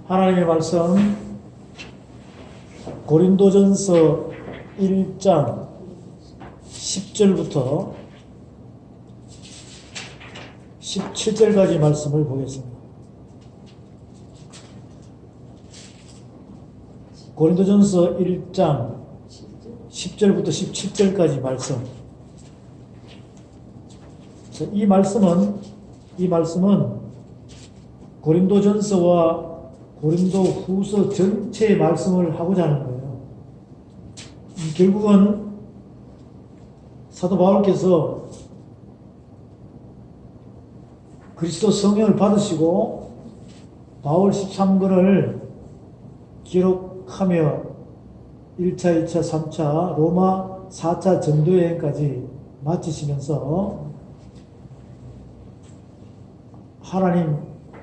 하나님의 말씀 고린도전서 1장 10절부터 17절까지 말씀을 보겠습니다. 고린도전서 1장 10절부터 17절까지 말씀. 이 말씀은 고린도전서와 고린도후서 전체의 말씀을 하고자 하는 거예요. 결국은 사도 바울께서 그리스도 성령을 받으시고 바울 13권을 기록하며 1차, 2차, 3차, 로마 4차 전도여행까지 마치시면서 하나님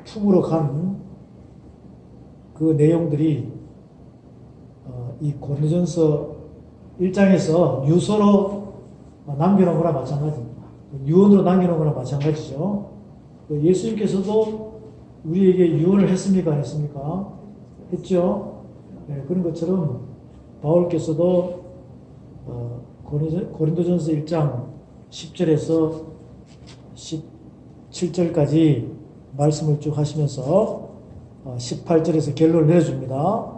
품으로 간 그 내용들이 이 고린도전서 1장에서 유서로 남겨놓은 거나 마찬가지입니다. 유언으로 남겨놓은 거나 마찬가지죠. 예수님께서도 우리에게 유언을 했습니까? 안 했습니까? 했죠. 네, 그런 것처럼 바울께서도 고린도전서 1장 10절에서 17절까지 말씀을 쭉 하시면서 18절에서 결론을 내려줍니다.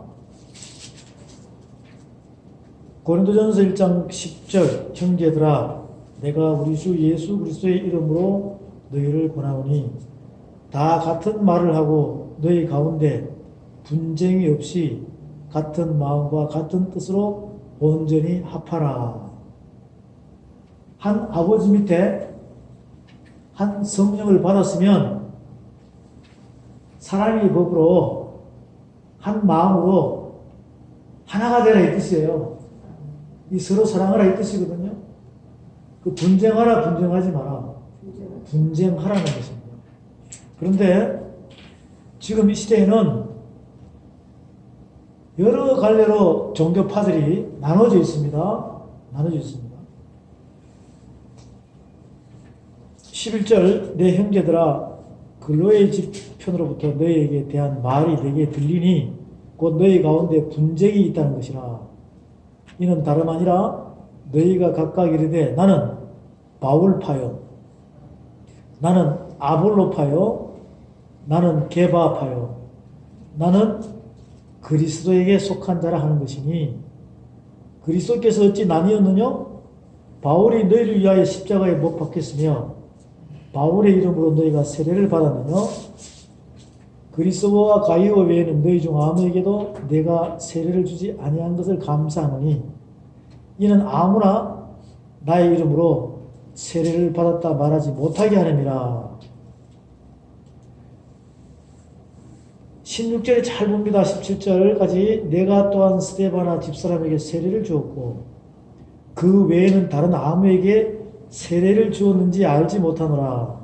고린도전서 1장 10절 형제들아 내가 우리 주 예수 그리스도의 이름으로 너희를 권하오니 다 같은 말을 하고 너희 가운데 분쟁이 없이 같은 마음과 같은 뜻으로 온전히 합하라. 한 아버지 밑에 한 성령을 받았으면 사람의 법으로 한 마음으로 하나가 되라 이 뜻이에요. 이 서로 사랑하라 이 뜻이거든요. 그 분쟁하라 분쟁하지 마라. 분쟁하라는 것입니다. 그런데 지금 이 시대에는 여러 갈래로 종교파들이 나눠져 있습니다. 나눠져 있습니다. 11절 내 형제들아 글로의 집편으로부터 너희에게 대한 말이 내게 들리니 곧 너희 가운데 분쟁이 있다는 것이라. 이는 다름 아니라 너희가 각각 이르되 나는 바울파요 나는 아볼로파요 나는 게바파요 나는 그리스도에게 속한 자라 하는 것이니 그리스도께서 어찌 나뉘었느냐? 바울이 너희를 위하여 십자가에 못 박혔으며 바울의 이름으로 너희가 세례를 받았느냐? 그리스도와 가이오 외에는 너희 중 아무에게도 내가 세례를 주지 아니한 것을 감사하노니 이는 아무나 나의 이름으로 세례를 받았다 말하지 못하게 하느니라. 16절에 잘 봅니다. 17절까지 내가 또한 스데바나 집사람에게 세례를 주었고 그 외에는 다른 아무에게 세례를 주었는지 알지 못하노라.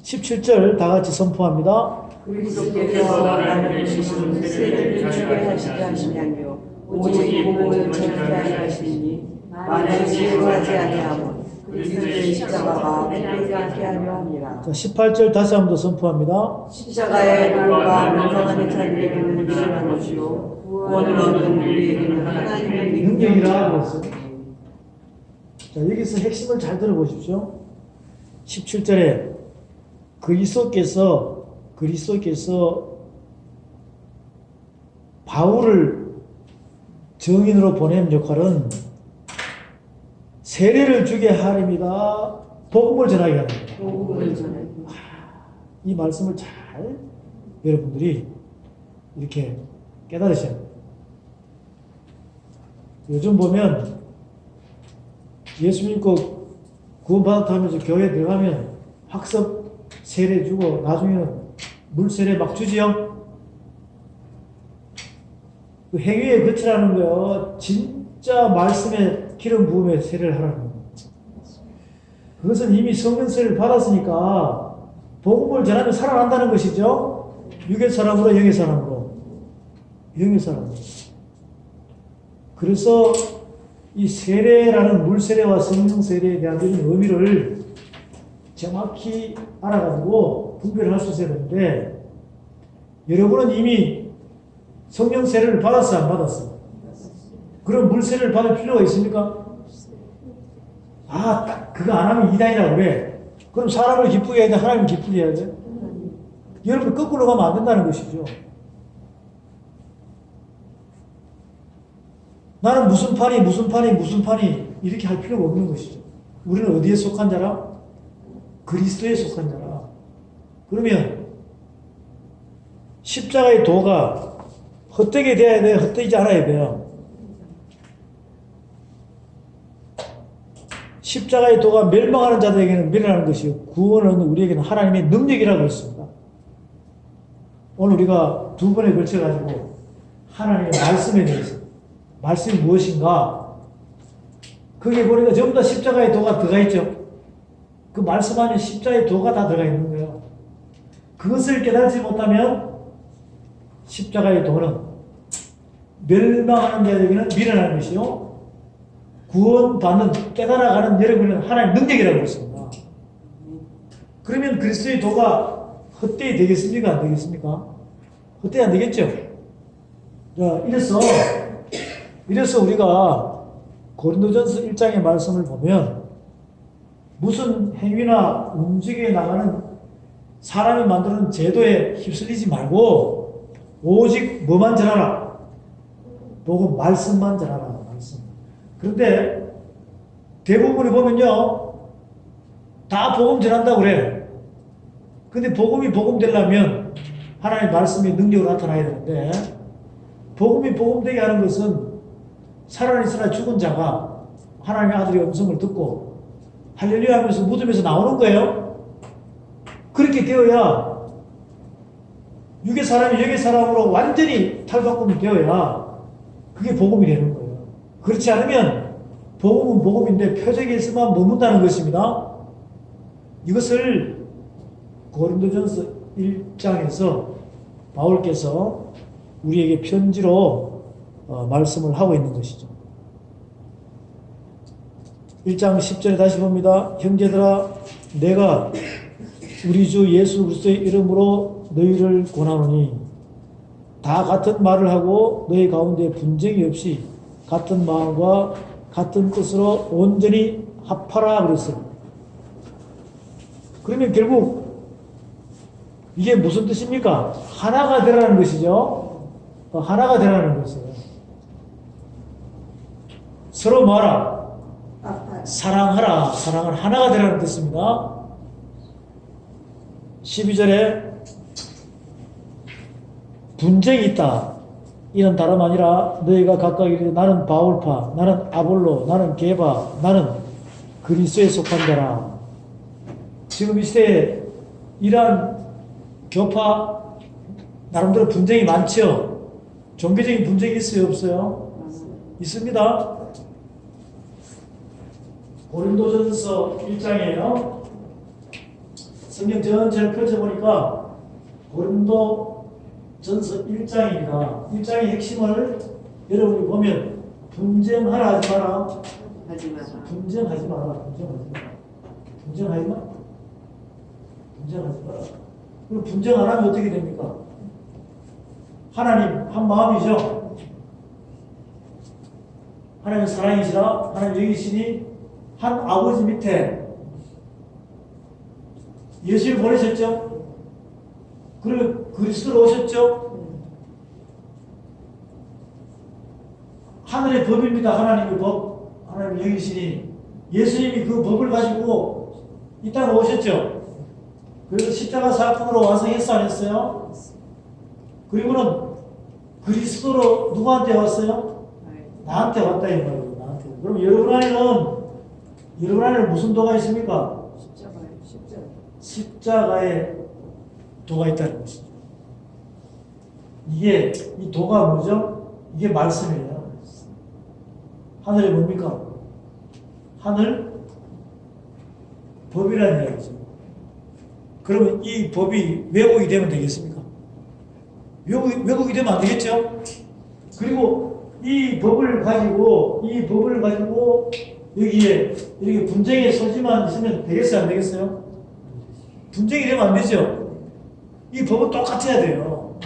17절 다 같이 선포합니다. 그리스도께서 나를 내시는 세례를 주게 하시지 아니하며 오직 복음을 전하게 하시니 만일 제거하지 아니하면 그리스도의 십자가가 맹되지 않게 하려 함이라. 18절 다시 한 번 더 선포합니다. 십자가의 도가 멸망하는 자들에게는 위험한 것이요 구원을 얻는 우리에게는 하나님의 능력이라 그랬어요. 자, 여기서 핵심을 잘 들어보십시오. 17절에 그리스도께서 바울을 증인으로 보낸 역할은 세례를 주게 하렵니다. 복음을 전하게 합니다. 복음을 전하게. 이 말씀을 잘 여러분들이 이렇게 깨달으셔야 돼요. 요즘 보면 예수 믿고 구원받았다 하면서 교회 들어가면 학습 세례 주고 나중에는 물 세례 막 주지요. 그 행위에 그치라는 거예요. 진짜 말씀에 기름 부음에 세례를 하라는 거예요. 그것은 이미 성령 세례를 받았으니까 복음을 전하면 살아난다는 것이죠. 육의 사람으로 영의 사람으로. 영의 사람으로. 그래서 이 세례라는 물 세례와 성령 세례에 대한 의미를 정확히 알아가지고 분별을 할 수 있어야 되는데 여러분은 이미 성령 세례를 받았어, 안 받았어? 그럼 물 세례를 받을 필요가 있습니까? 아, 딱 그거 안 하면 이단이라고 그래. 그럼 사람을 기쁘게 해야 돼? 하나님을 기쁘게 해야 돼? 여러분 거꾸로 가면 안 된다는 것이죠. 나는 무슨 판이 이렇게 할 필요가 없는 것이죠. 우리는 어디에 속한 자라? 그리스도에 속한 자라. 그러면 십자가의 도가 헛되게 돼야 돼요? 헛되지 않아야 돼요? 십자가의 도가 멸망하는 자들에게는 미련한 것이요 구원은 우리에게는 하나님의 능력이라고 했습니다. 오늘 우리가 두 번에 걸쳐가지고 하나님의 말씀에 대해서 말씀이 무엇인가 거기에 보니까 전부 다 십자가의 도가 들어가 있죠. 그 말씀 안에 십자가의 도가 다 들어가 있는 거예요. 그것을 깨달지 못하면 십자가의 도는 멸망하는 자에게는 미련한 것이요 구원받는 깨달아가는 여러분은 하나님의 능력이라고 했습니다. 그러면 그리스도의 도가 헛되이 되겠습니까? 안 되겠습니까? 헛되이 안 되겠죠? 자, 이래서 우리가 고린도전서 1장의 말씀을 보면 무슨 행위나 움직여 나가는 사람이 만드는 제도에 휩쓸리지 말고 오직 뭐만 전하라? 복음 말씀만 전하라. 말씀. 그런데 대부분이 보면요 다 복음 전한다고 그래. 근데 복음이 복음 되려면 하나님의 말씀이 능력으로 나타나야 되는데 복음이 복음되게 하는 것은 살아있으나 죽은 자가 하나님의 아들의 음성을 듣고 할렐루야 하면서 무덤에서 나오는 거예요. 그렇게 되어야 육의 사람이 영의 사람으로 완전히 탈바꿈이 되어야 그게 복음이 되는 거예요. 그렇지 않으면 복음은 복음인데 표적에서만 머문다는 것입니다. 이것을 고린도전서 1장에서 바울께서 우리에게 편지로 말씀을 하고 있는 것이죠. 1장 10절에 다시 봅니다. 형제들아 내가 우리 주 예수 그리스도의 이름으로 너희를 권하노니 다 같은 말을 하고 너희 가운데 분쟁이 없이 같은 마음과 같은 뜻으로 온전히 합하라 그랬어요. 그러면 결국 이게 무슨 뜻입니까? 하나가 되라는 것이죠. 하나가 되라는 것이에요. 서로 뭐하라? 사랑하라. 사랑은 하나가 되라는 뜻입니다. 12절에 분쟁이 있다. 이는 다름 아니라 너희가 각각 이르되 나는 바울파, 나는 아볼로, 나는 게바, 나는 그리스도에 속한 자라. 지금 이 시대에 이러한 교파 나름대로 분쟁이 많죠. 종교적인 분쟁이 있어요, 없어요? 있습니다. 고린도전서 1장이에요. 성경 전체를 펼쳐보니까 고린도전서 1장입니다. 1장의 핵심을 여러분이 보면 분쟁하라 하지 마라. 분쟁하지 마라. 분쟁하지 마라. 그럼 분쟁 안 하면 어떻게 됩니까? 하나님 한 마음이죠. 하나님 사랑이시라. 하나님 여기시니 한 아버지 밑에 예수를 보내셨죠. 그리고 그리스도로 오셨죠. 하늘의 법입니다. 하나님의 법. 하나님 여기시니 예수님이 그 법을 가지고 이 땅에 오셨죠. 그래서 십자가 사건으로 완성했어 안 했어요? 그리고는 그리스도로 누구한테 왔어요? 나한테 왔다 이 말이에요. 나한테. 그럼 여러분 안에는 무슨 도가 있습니까? 십자가에 도가 있다는 것이죠. 이게 이 도가 뭐죠? 이게 말씀이에요. 하늘에 뭡니까? 하늘 법이라는 이야기죠. 그러면 이 법이 왜곡이 되면 되겠습니까? 왜곡이 되면 안 되겠죠? 그리고 이 법을 가지고 여기에 이렇게 분쟁의 소지만 있으면 되겠어요? 안 되겠어요? 분쟁이 되면 안 되죠? 이 법은 똑같아야 돼요.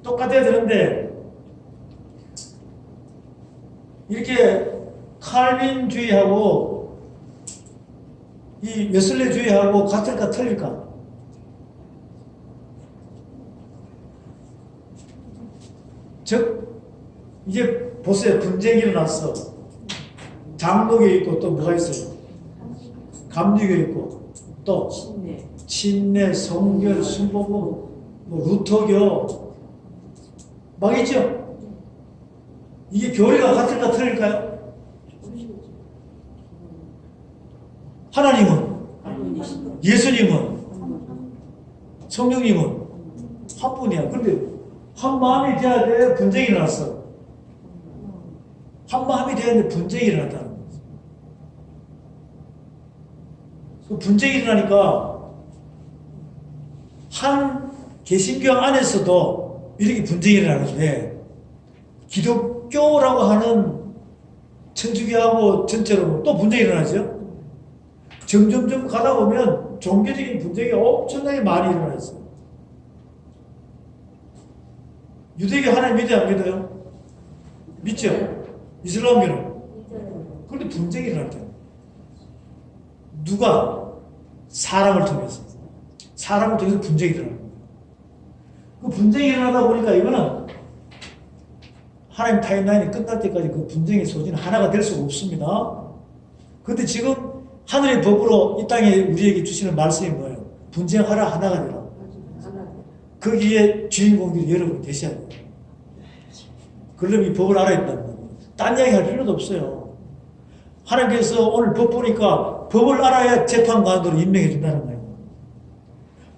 똑같아야 되는데 이렇게 칼빈주의하고 이 웨슬레주의하고 같을까 틀릴까? 즉 이제 보세요. 분쟁이 일어났어. 장독에 있고 또 뭐가 있어요? 감리교에 있고 또 신내. 친내, 성결, 순복음, 뭐 루터교 막 있죠? 이게 교리가 같을까 틀릴까요? 하나님은? 예수님은? 성령님은? 한 분이야. 그런데 한 마음이 돼야 돼. 분쟁이 일어났어. 한 마음이 돼야 되는데 분쟁이 일어났다는 거죠. 그 분쟁이 일어나니까 한 개신교 안에서도 이렇게 분쟁이 일어나는데 기독교라고 하는 천주교하고 전체로 또 분쟁이 일어나죠. 점점점 가다 보면 종교적인 분쟁이 엄청나게 많이 일어났어요. 유대교 하나님 믿어요, 안 믿어요? 믿죠? 이슬람교는? 그런데 분쟁이 일어났대요. 누가? 사람을 통해서. 사람을 통해서 분쟁이 일어나는 거예요. 그 분쟁이 일어나다 보니까 이거는 하나님 타임라인이 끝날 때까지 그 분쟁의 소지는 하나가 될 수가 없습니다. 그런데 지금 하늘의 법으로 이 땅에 우리에게 주시는 말씀이 뭐예요? 분쟁하라, 하나가 되라. 거기에 주인공들이 여러분이 되셔야 돼요. 그러려면 이 법을 알아야 된다는 거예요. 딴 이야기 할 필요도 없어요. 하나님께서 오늘 법 보니까 법을 알아야 재판관으로 임명해 준다는 거예요.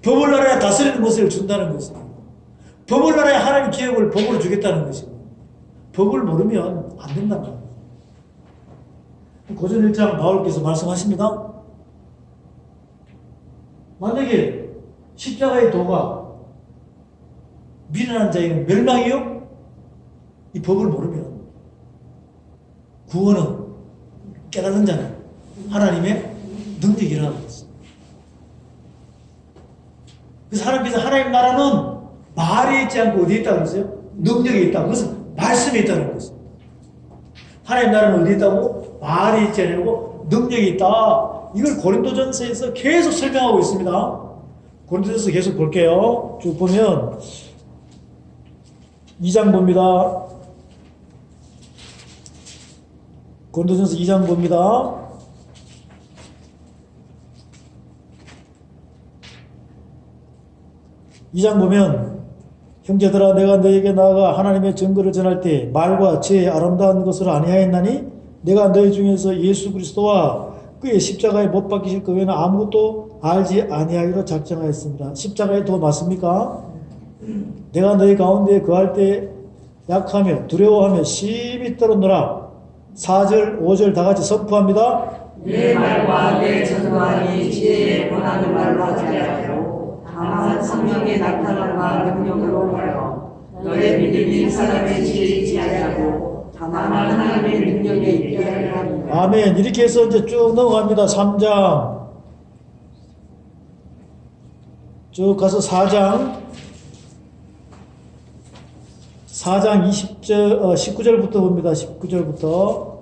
법을 알아야 다스리는 것을 준다는 것이에요. 법을 알아야 하나님 기업을 법으로 주겠다는 것이고 법을 모르면 안 된다는 거예요. 고전 1장 바울께서 말씀하십니다. 만약에 십자가의 도가 미련한 자에게는 멸망이요? 이 법을 모르면 구원은 깨닫는 자는 하나님의 능력이 일어나는 것입니다. 그래서 하나님께서 하나님 나라는 말에 있지 않고 어디에 있다고 그러세요? 능력에 있다. 그것은 말씀에 있다는 것입니다. 하나님 나라는 어디에 있다고? 말에 있지 않고 능력이 있다. 이걸 고린도전서에서 계속 설명하고 있습니다. 고린도전서 계속 볼게요. 쭉 보면 2장 봅니다. 고린도전서 2장 봅니다. 2장 보면 형제들아 내가 너에게 나아가 하나님의 증거를 전할 때 말과 제 아름다운 것을 아니하였나니 내가 너희 중에서 예수 그리스도와 그의 십자가에 못 박히실 것 외에는 아무것도 알지 아니하기로 작정하였습니다. 십자가에 더 맞습니까? 내가 너희 가운데 거할 때 약하며 두려워하며 심히 떨었노라. 4절 5절 다 같이 선포합니다. 내 말과 내 전도하니 지혜에 권하는 말로 하지 아니하고 다만 성령의 나타남과 능력으로 하여 너의 믿음이 사람의 지혜이지 아니하고 다만 하나님의 능력에 있게 하려 합니다. 아멘. 이렇게 해서 이제 쭉 넘어갑니다. 3장 쭉 가서 4장 19절부터 봅니다. 19절부터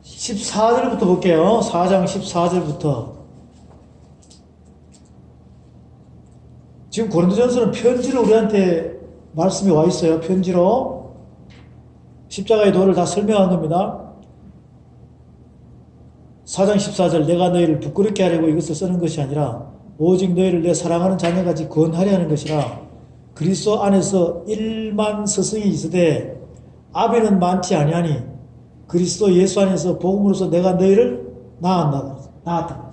14절부터 볼게요. 4장 14절부터. 지금 고린도전서는 편지로 우리한테 말씀이 와 있어요. 편지로 십자가의 도를 다 설명한 겁니다. 4장 14절 내가 너희를 부끄럽게 하려고 이것을 쓰는 것이 아니라 오직 너희를 내 사랑하는 자녀같이 권하려 하는 것이라. 그리스도 안에서 1만 스승이 있으되 아벨은 많지 아니하니 그리스도 예수 안에서 복음으로서 내가 너희를 낳았다.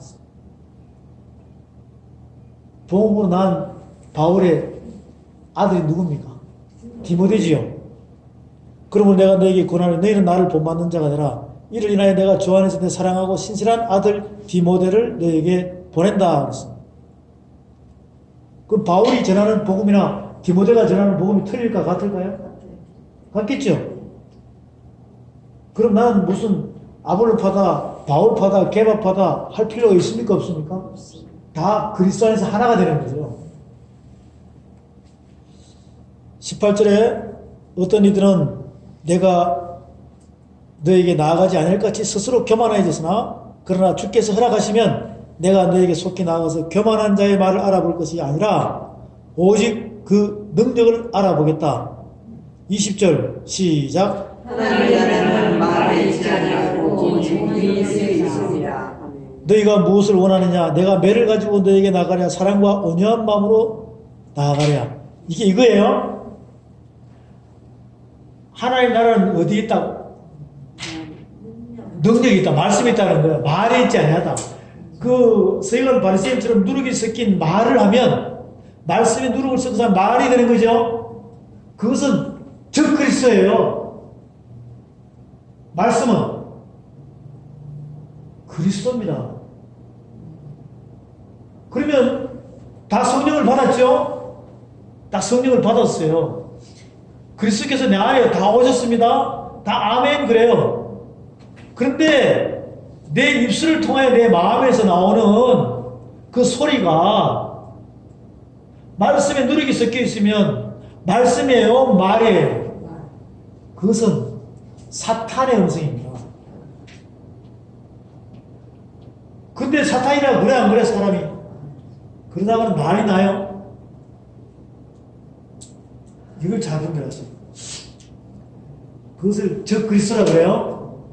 복음으로 낳은 바울의 아들이 누굽니까? 디모데지요. 그러므로 내가 너에게 권하노니 너희는 나를 본받는 자가 되라. 이를 인하여 내가 주 안에서 내 사랑하고 신실한 아들 디모데를 너에게 보낸다. 그랬습니다. 그럼 바울이 전하는 복음이나 디모데가 전하는 복음이 틀릴까 같을까요? 같겠죠. 그럼 나는 무슨 아볼로 파다 바울파다 개바파다 할 필요가 있습니까 없습니까? 다 그리스도 안에서 하나가 되는 거죠. 18절에 어떤 이들은 내가 너에게 나아가지 않을 것 같이 스스로 교만해졌으나 그러나 주께서 허락하시면 내가 너에게 속히 나아가서 교만한 자의 말을 알아볼 것이 아니라 오직 그 능력을 알아보겠다. 20절 시작. 하나님의 나라는 말에 있지 아니하고 오직 그리스도에 있습니다. 아멘. 너희가 무엇을 원하느냐? 내가 매를 가지고 너에게 나가랴. 사랑과 온유한 마음으로 나아가랴. 이게 이거예요. 하나님 나라는 어디에 있다고? 능력이 있다. 말씀이 있다는 거예요. 말에 있지 아니하다. 그 서기관 바리새인처럼 누룩이 섞인 말을 하면 말씀에 누룩을 섞어서 말이 되는 거죠. 그것은 적그리스도예요. 말씀은 그리스도입니다. 그러면 다 성령을 받았죠? 다 성령을 받았어요. 그리스도께서 내 안에 다 오셨습니다. 다 아멘 그래요. 그런데 내 입술을 통하여 내 마음에서 나오는 그 소리가 말씀에 누룩이 섞여 있으면 말씀이에요? 말이에요? 그것은 사탄의 음성입니다. 근데 사탄이라 그래 안 그래 사람이? 그러다가는 말이 나요? 이걸 잘 분별하세요. 그것을 적그리스도라 그래요?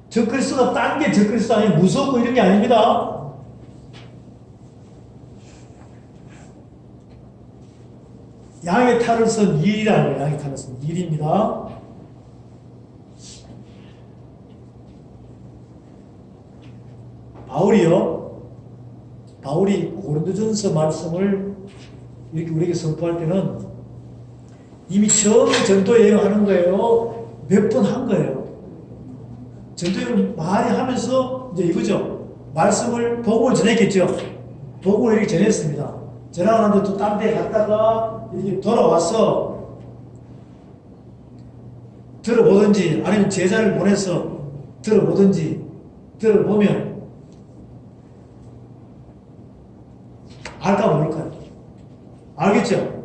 적그리스도가 딴 게 적그리스도 아니에요. 무섭고 이런 게 아닙니다. 양의 탈을 쓴 일이라는 거예요. 양의 탈을 쓴 일입니다. 바울이 고린도전서 말씀을 이렇게 우리에게 선포할 때는 이미 처음 전도 여행하는 거예요. 몇 번 한 거예요. 전도 여행을 많이 하면서 이제 이거죠. 복음을 전했겠죠. 복음을 이렇게 전했습니다. 전하고 난 뒤에 또 딴 데 갔다가 이렇게 돌아와서 들어보든지 아니면 제자를 보내서 들어보면 알까 모를까요? 알겠죠?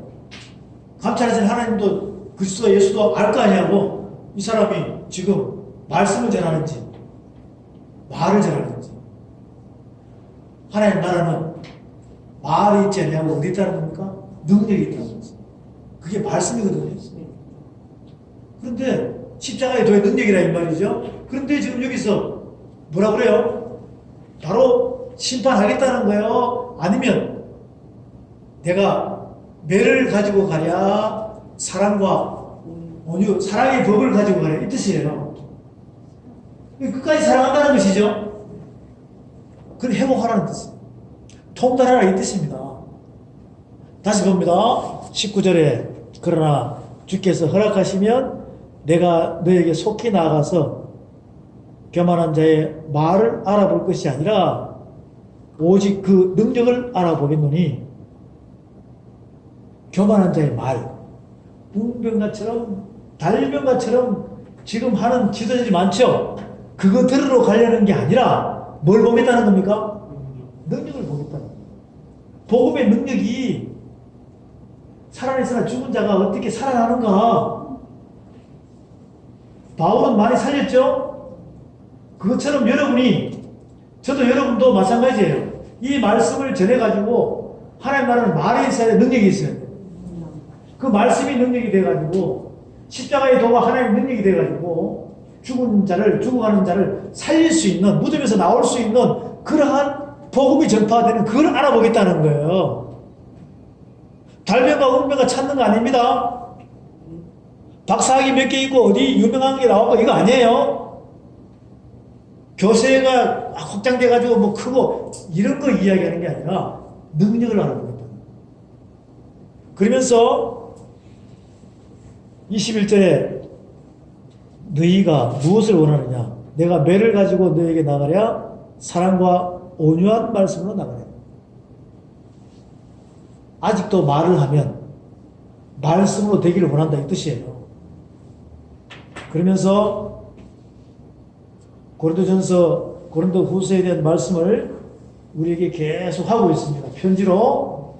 감찰하신 하나님도 그리스도 예수도 알 거 아니냐고. 이 사람이 지금 말씀을 전하는지 말을 전하는지. 하나님 나라는 말이 있지 않냐고 어디 있다는 겁니까? 능력이 있다는 거죠. 그게 말씀이거든요. 그런데 십자가의 도의 능력이라 이 말이죠. 그런데 지금 여기서 뭐라 그래요? 바로 심판하겠다는 거예요? 아니면 내가 매를 가지고 가랴 사랑과 온유, 사랑의 법을 가지고 가랴 이 뜻이에요. 끝까지 사랑한다는 것이죠. 그걸 회복하라는 뜻이에요. 통달하라 이 뜻입니다. 다시 봅니다. 19절에 그러나 주께서 허락하시면 내가 너에게 속히 나아가서 교만한 자의 말을 알아볼 것이 아니라 오직 그 능력을 알아보겠노니. 교만한 자의 말, 웅병가처럼 달병가처럼 지금 하는 지도자들이 많죠. 그거 들으러 가려는 게 아니라 뭘 보겠다는 겁니까? 능력을 보겠다는 겁니다. 복음의 능력이 살아있으나 죽은 자가 어떻게 살아나는가? 바울은 많이 살렸죠? 그것처럼 여러분도 마찬가지예요. 이 말씀을 전해가지고 하나님 나라는 말에 있어야 능력이 있어야 돼요. 그 말씀이 능력이 돼가지고 십자가의 도가 하나님의 능력이 돼가지고 죽어가는 자를 살릴 수 있는, 무덤에서 나올 수 있는 그러한 복음이 전파되는 그걸 알아보겠다는 거예요. 달변과 운명과 찾는 거 아닙니다. 박사학위 몇 개 있고 어디 유명한 게 나오고 이거 아니에요. 교세가 확장돼가지고 뭐 크고 이런 거 이야기하는 게 아니라 능력을 알아보겠다. 그러면서 21절에 너희가 무엇을 원하느냐? 내가 매를 가지고 너에게 나가랴? 사랑과 온유한 말씀으로 나가랴. 아직도 말을 하면 말씀으로 되기를 원한다 이 뜻이에요. 그러면서 고린도전서 고린도 후서에 대한 말씀을 우리에게 계속 하고 있습니다. 편지로.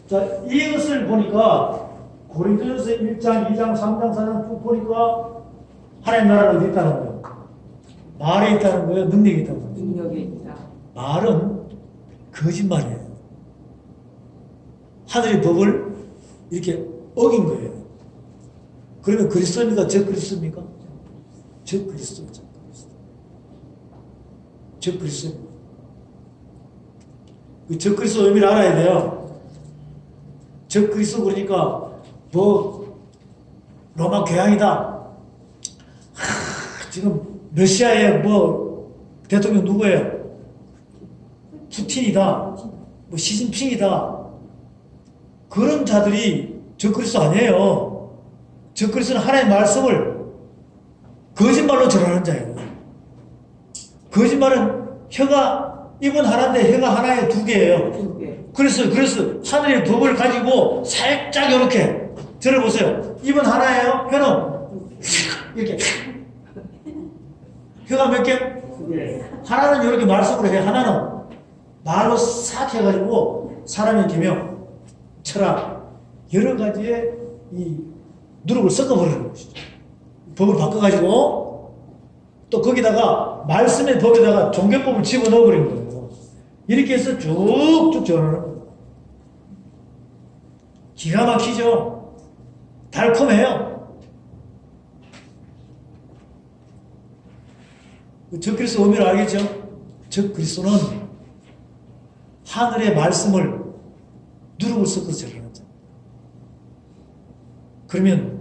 자, 이것을 보니까 고린도전서 1장, 2장, 3장, 4장 쭉 보니까 하나님 나라가 어디 있다는 거예요? 말에 있다는 거예요? 능력이 있다는 거예요? 능력이 있다. 말은 거짓말이에요. 하늘의 법을 이렇게 어긴 거예요. 그러면 그리스도입니까? 저 그리스도입니까? 저 그리스도, 저 그리스도. 저 그리스도입니다. 저 그리스도 의미를 알아야 돼요. 저 그리스도 그러니까 뭐 로마 교양이다. 지금 러시아의 뭐 대통령 누구예요? 푸틴이다. 뭐 시진핑이다. 그런 자들이 저 그리스도 아니에요. 저 그리스도는 하나님의 말씀을 거짓말로 전하는 자예요. 거짓말은 혀가 입은 하나인데 혀가 하나에 두 개예요. 두 개. 그래서 하늘의 법을 가지고 살짝 이렇게 들어보세요. 입은 하나예요. 혀는 이렇게. 혀가 몇 개? 두 개. 하나는 이렇게 말씀으로 해. 하나는 말로 싹 해가지고 사람의 기명, 철학, 여러 가지의 이 누룩을 섞어버리는 것이죠. 법을 바꿔가지고 또 거기다가 말씀의 법에다가 종교법을 집어넣어버리는 거예요. 이렇게 해서 쭉쭉 전하는 거예요. 기가 막히죠. 달콤해요. 저 그리스도 의미를 알겠죠? 저 그리스도는 하늘의 말씀을 누룩을 섞어서 전하는 자. 그러면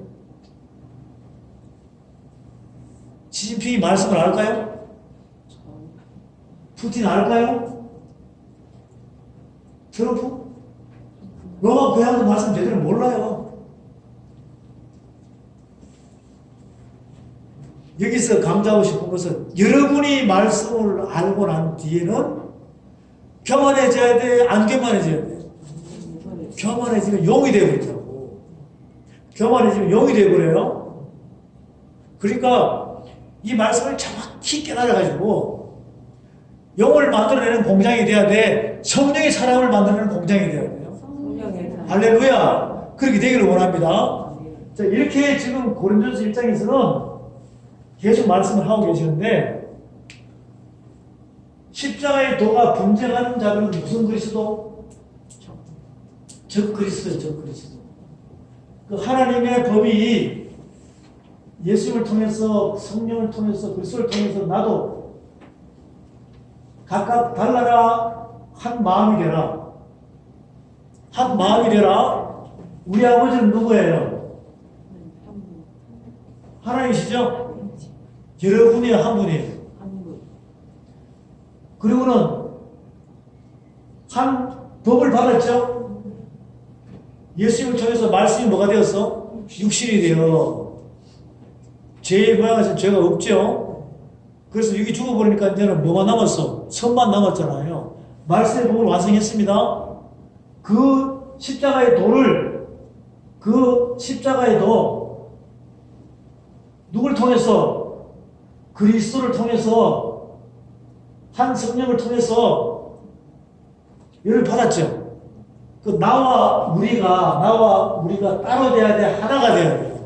시진핑이 말씀을 알까요? 푸틴 알까요? 트럼프? 로마 교양도 말씀 제대로 몰라요. 여기서 강조하고 싶은 것은 여러분이 말씀을 알고 난 뒤에는 교만해져야 돼? 안 교만해져야 돼? 교만해지면 용이 되어버린다고. 교만해지면 용이 되어버려요. 그러니까 이 말씀을 정확히 깨달아가지고 영을 만들어내는 공장이 돼야 돼. 성령의 사람을 만들어내는 공장이 돼야 돼요. 할렐루야. 그렇게 되기를 원합니다. 자, 이렇게 지금 고린도서 1장에서는 계속 말씀을 하고 계시는데 십자가의 도가 분쟁하는 자들은 무슨 그리스도? 저 그리스도예요. 저 그리스도. 그 하나님의 법이 예수님을 통해서 성령을 통해서 그리스도를 통해서 나도 각각 달라라 한 마음이 되라. 한 마음이 되라. 우리 아버지는 누구예요? 하나님이시죠? 여러분이 한 분이에요. 그리고는 한 법을 받았죠? 예수님을 통해서 말씀이 뭐가 되었어? 육신이 되어. 죄의 모양에서 죄가 없죠? 그래서 여기 죽어버리니까 이제는 뭐가 남았어? 선만 남았잖아요. 말씀의 법을 완성했습니다. 그 십자가의 도를, 그 십자가의 도, 누굴 통해서? 그리스도를 통해서, 한 성령을 통해서 열을 받았죠. 그 나와 우리가 따로 돼야 돼. 하나가 돼야 돼요.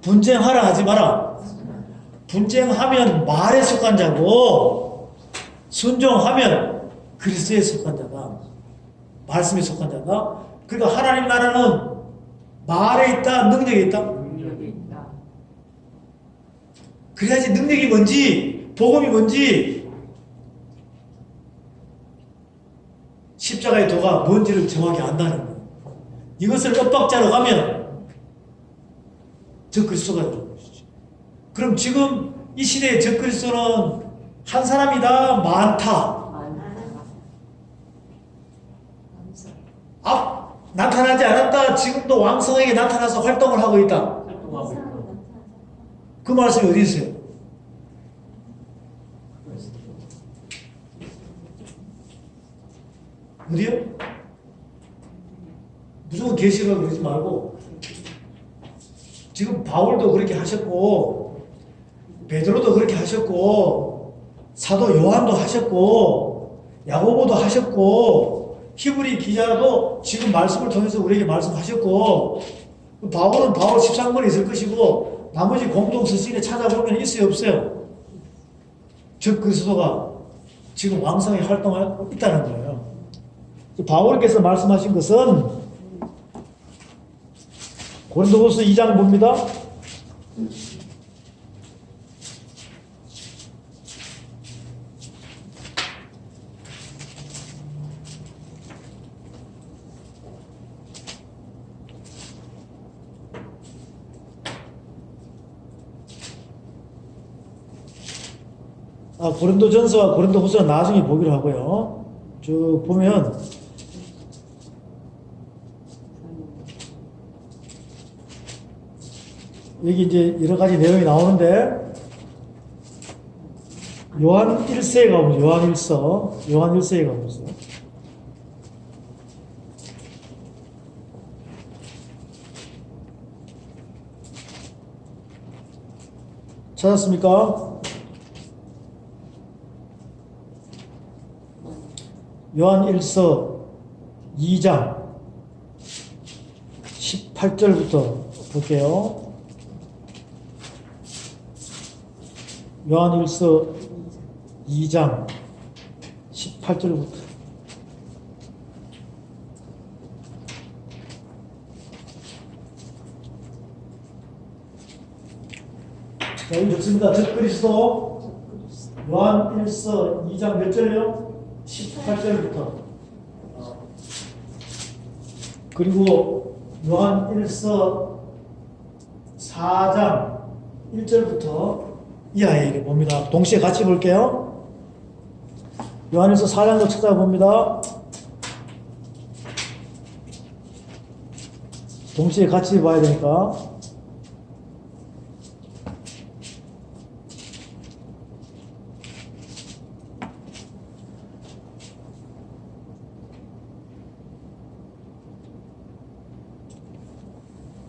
분쟁하라 하지 마라. 분쟁하면 말에 속한 자고, 순종하면 그리스도에 속한 자다. 말씀에 속한 자다. 그러니까 하나님 나라는 말에 있다, 능력에 있다. 능력이 있다. 그래야지 능력이 뭔지, 복음이 뭔지, 십자가의 도가 뭔지를 정확히 안다는 거예요. 이것을 엇박자로 가면 저 그리스도가 되는 것이죠. 그럼 지금 이 시대의 저 그리스도는 한 사람이다, 많다. 나타나지 않았다. 지금도 왕성하게 나타나서 활동을 하고 있다. 그 말씀이 어디 있어요? 어디요? 무조건 계시라고 그러지 말고 지금 바울도 그렇게 하셨고 베드로도 그렇게 하셨고 사도 요한도 하셨고 야고보도 하셨고 히브리 기자도 지금 말씀을 통해서 우리에게 말씀하셨고 바울은 바울 13권에 있을 것이고 나머지 공동 서신에 찾아보면 있어요 없어요? 즉 그리스도가 지금 왕성히 활동하고 있다는 거예요. 바울께서 말씀하신 것은 고린도후서 2장 봅니다. 고린도전서와 고린도후서는 나중에 보기로 하고요. 쭉 보면 여기 이제 여러 가지 내용이 나오는데 요한 1세에 가보죠. 요한 1서에 가보세요. 찾았습니까? 요한 1서 2장 18절부터 볼게요. 요한 1서 2장 18절부터 자, 여기 좋습니다. 즉 그리스도 요한 1서 2장 몇 절이요? 18절부터 그리고 요한 1서 4장 1절부터 이하에 봅니다. 동시에 같이 볼게요. 요한 1서 4장도 찾아봅니다. 동시에 같이 봐야 되니까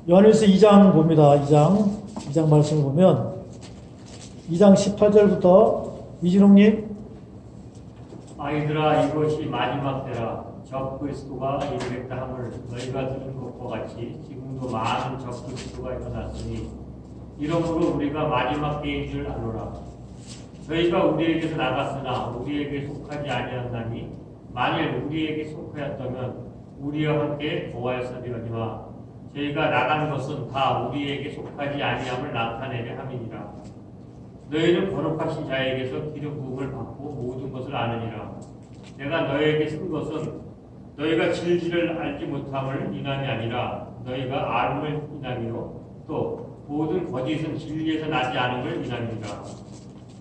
요한일서 2장 봅니다. 2장 말씀을 보면 2장 18절부터 이진홍님 아이들아 이것이 마지막 때라 적 그리스도가 이르겠다 함을 너희가 들은 것과 같이 지금도 많은 적 그리스도가 일어났으니 이러므로 우리가 마지막 때인 줄 아노라. 저희가 우리에게서 나갔으나 우리에게 속하지 아니었나니 만일 우리에게 속하였다면 우리와 함께 거하였으리거니와 저희가 나간 것은 다 우리에게 속하지 아니함을 나타내려 함이니라. 너희는 거룩하신 자에게서 기름 부음을 받고 모든 것을 아느니라. 내가 너희에게 쓴 것은 너희가 진리를 알지 못함을 인함이 아니라 너희가 알음을 인함이요 또 모든 거짓은 진리에서 나지 않음을 인함이니라.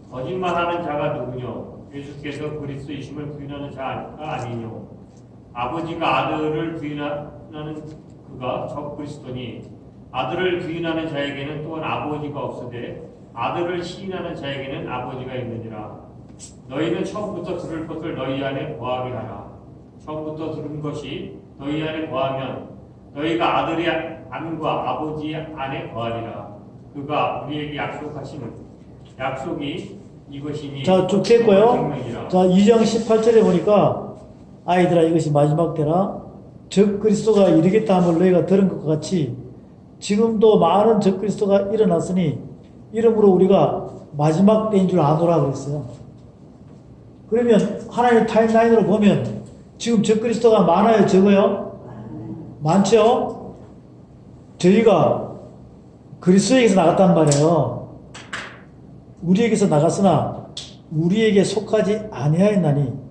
거짓말하는 자가 누구뇨? 예수께서 그리스도이심을 부인하는 자가 아니뇨. 아버지가 아들을 부인하는 그가 적 그리스도니 아들을 부인하는 자에게는 또한 아버지가 없으되 아들을 시인하는 자에게는 아버지가 있느니라. 너희는 처음부터 들을 것을 너희 안에 거하게 하라. 처음부터 들은 것이 너희 안에 거하면 너희가 아들의 안과 아버지 안에 거하리라. 그가 우리에게 약속하신 약속이 이것이니 자, 쭉 됐고요. 자, 2장 18절에 보니까 아이들아 이것이 마지막 때라 적 그리스도가 이르겠다 함을 너희가 들은 것과 같이 지금도 많은 적 그리스도가 일어났으니 이러므로 우리가 마지막 때인 줄 아노라 그랬어요. 그러면 하나님의 타임라인으로 보면 지금 적 그리스도가 많아요 적어요? 많죠? 저희가 그리스도에게서 나갔단 말이에요. 우리에게서 나갔으나 우리에게 속하지 아니하였나니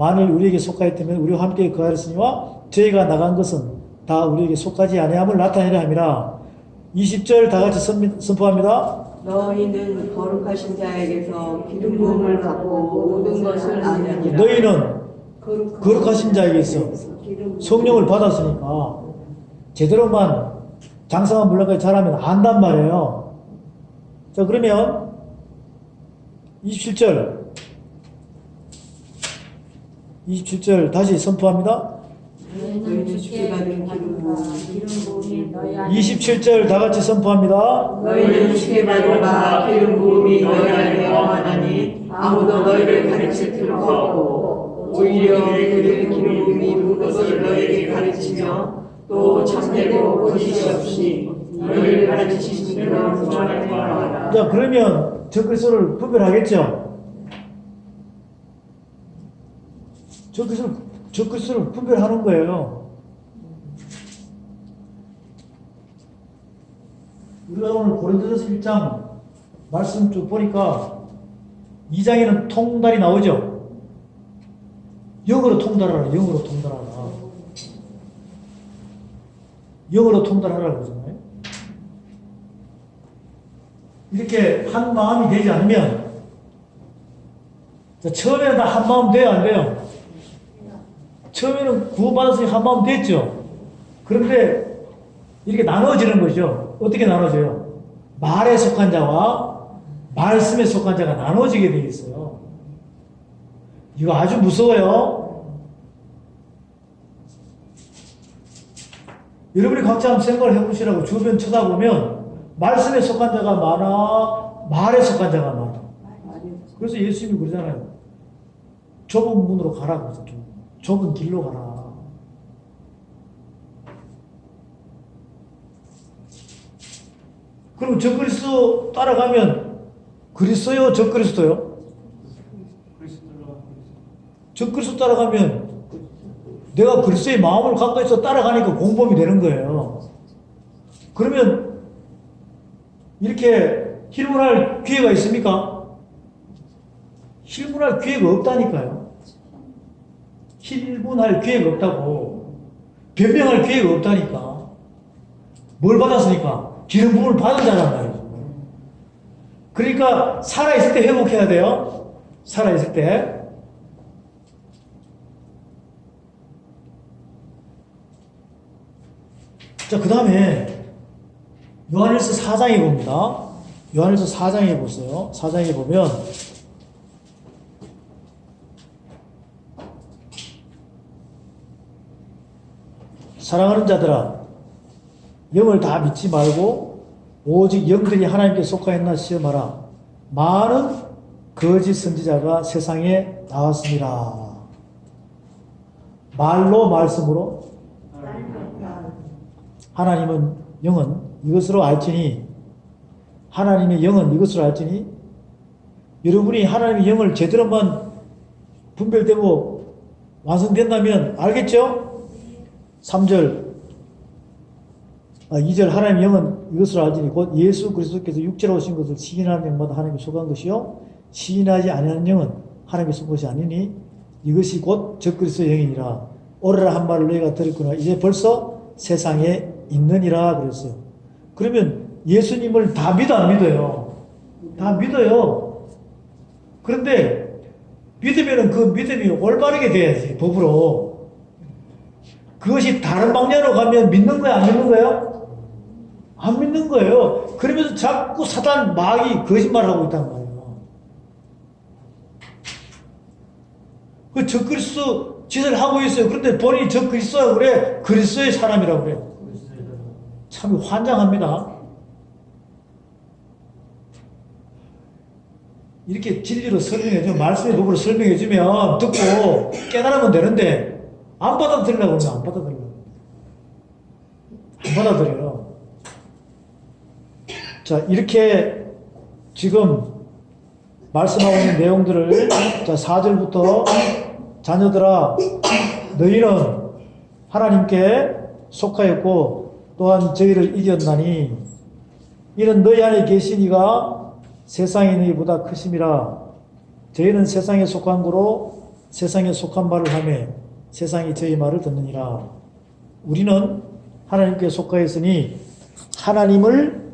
만일 우리에게 속하였다면 우리와 함께 거하였으니와 저희가 나간 것은 다 우리에게 속하지 아니함을 나타내려 함이라. 20절 다 같이 선포합니다. 너희는 거룩하신 자에게서 기름 부음을 받고 모든 것을 아느니라. 너희는 거룩하신 자에게서 성령을 받았으니까 제대로만 장성한 물량까지 잘하면 안단 말이에요. 자, 그러면 27절 다시 선포합니다. 너희는 주께 받은 기름과 기름 부음이 너희 안에 27절 다 같이 선포합니다. 너희는 주께 받은 바 기름 부음이 너희 안에 거하나니 아무도 너희를 가르칠 필요가 없고 오히려 그들의 기름 부음이 무엇을 너희에게 가르치며 또 참되고 거짓이 없이 너희를 가르치시는 그런 주안에 거하라. 자, 그러면 적그리스도를 분별하겠죠? 적그리스도를 분별하는 거예요. 우리가 오늘 고린도전서 1장 말씀 쭉 보니까 2장에는 통달이 나오죠. 영으로 통달하라, 영으로 통달하라. 영으로 통달하라고 그러잖아요. 이렇게 한 마음이 되지 않으면, 자, 처음에는 다 한 마음 돼요, 안 돼요? 처음에는 구원받았으니 한 마음 됐죠. 그런데 이렇게 나눠지는 거죠. 어떻게 나눠져요? 말에 속한 자와 말씀에 속한 자가 나눠지게 되어 있어요. 이거 아주 무서워요. 여러분이 각자 한번 생각을 해보시라고. 주변 쳐다보면 말씀에 속한 자가 많아, 말에 속한 자가 많아. 그래서 예수님이 그러잖아요. 좁은 문으로 가라. 그래서 좁은 길로 가라. 그럼 적그리스도 따라가면 그리스도요, 적그리스도요? 적그리스도 따라가면 내가 그리스도의 마음을 갖고 있어 따라가니까 공범이 되는 거예요. 그러면 이렇게 힐문할 기회가 있습니까? 힐문할 기회가 없다니까요. 힐문할 기회가 없다고. 변명할 기회가 없다니까. 뭘 받았으니까? 기름 부음을 받은 자란 말이죠. 그러니까 살아있을 때 회복해야 돼요. 살아있을 때. 자, 그 다음에 요한일서 4장에 봅니다. 요한일서 4장에 보세요. 4장에 보면 사랑하는 자들아, 영을 다 믿지 말고 오직 영들이 하나님께 속하였나 시험하라. 많은 거짓 선지자가 세상에 나왔습니다. 말로 말씀으로 하나님은 영은 이것으로 알지니, 하나님의 영은 이것으로 알지니, 여러분이 하나님의 영을 제대로만 분별되고 완성된다면 알겠죠? 3절 2절 하나님의 영은 이것을 알지니 곧 예수 그리스도께서 육체로 오신 것을 시인하는 영마다 하나님께 속한 것이요 시인하지 아니하는 영은 하나님께 속한 것이 아니니 이것이 곧 적그리스도의 영이니라. 오래라 한 말을 너희가 들었구나. 이제 벌써 세상에 있느니라 그랬어요. 그러면 예수님을 다 믿어 안 믿어요? 다 믿어요. 그런데 믿으면 그 믿음이 올바르게 돼야지, 법으로. 그것이 다른 방향으로 가면 믿는 거야, 안 믿는 거예요? 안 믿는 거예요. 그러면서 자꾸 사단, 마귀 거짓말하고 있단 말이에요. 그 적그리스도 짓을 하고 있어요. 그런데 본인이 적그리스도라고 그래? 그리스도의 사람이라고 그래요. 참 환장합니다. 이렇게 진리로 설명해주면, 말씀의 법으로 설명해주면 듣고 깨달으면 되는데 안 받아들이려고 하면 안 받아들여요. 안 받아들여요. 자, 이렇게 지금 말씀하고 있는 내용들을, 자, 4절부터 자녀들아, 너희는 하나님께 속하였고 또한 저희를 이겼나니 이는 너희 안에 계신 이가 세상에 있는 이보다 크심이라. 저희는 세상에 속한 거로 세상에 속한 말을 하며 세상이 저희 말을 듣느니라. 우리는 하나님께 속하였으니 하나님을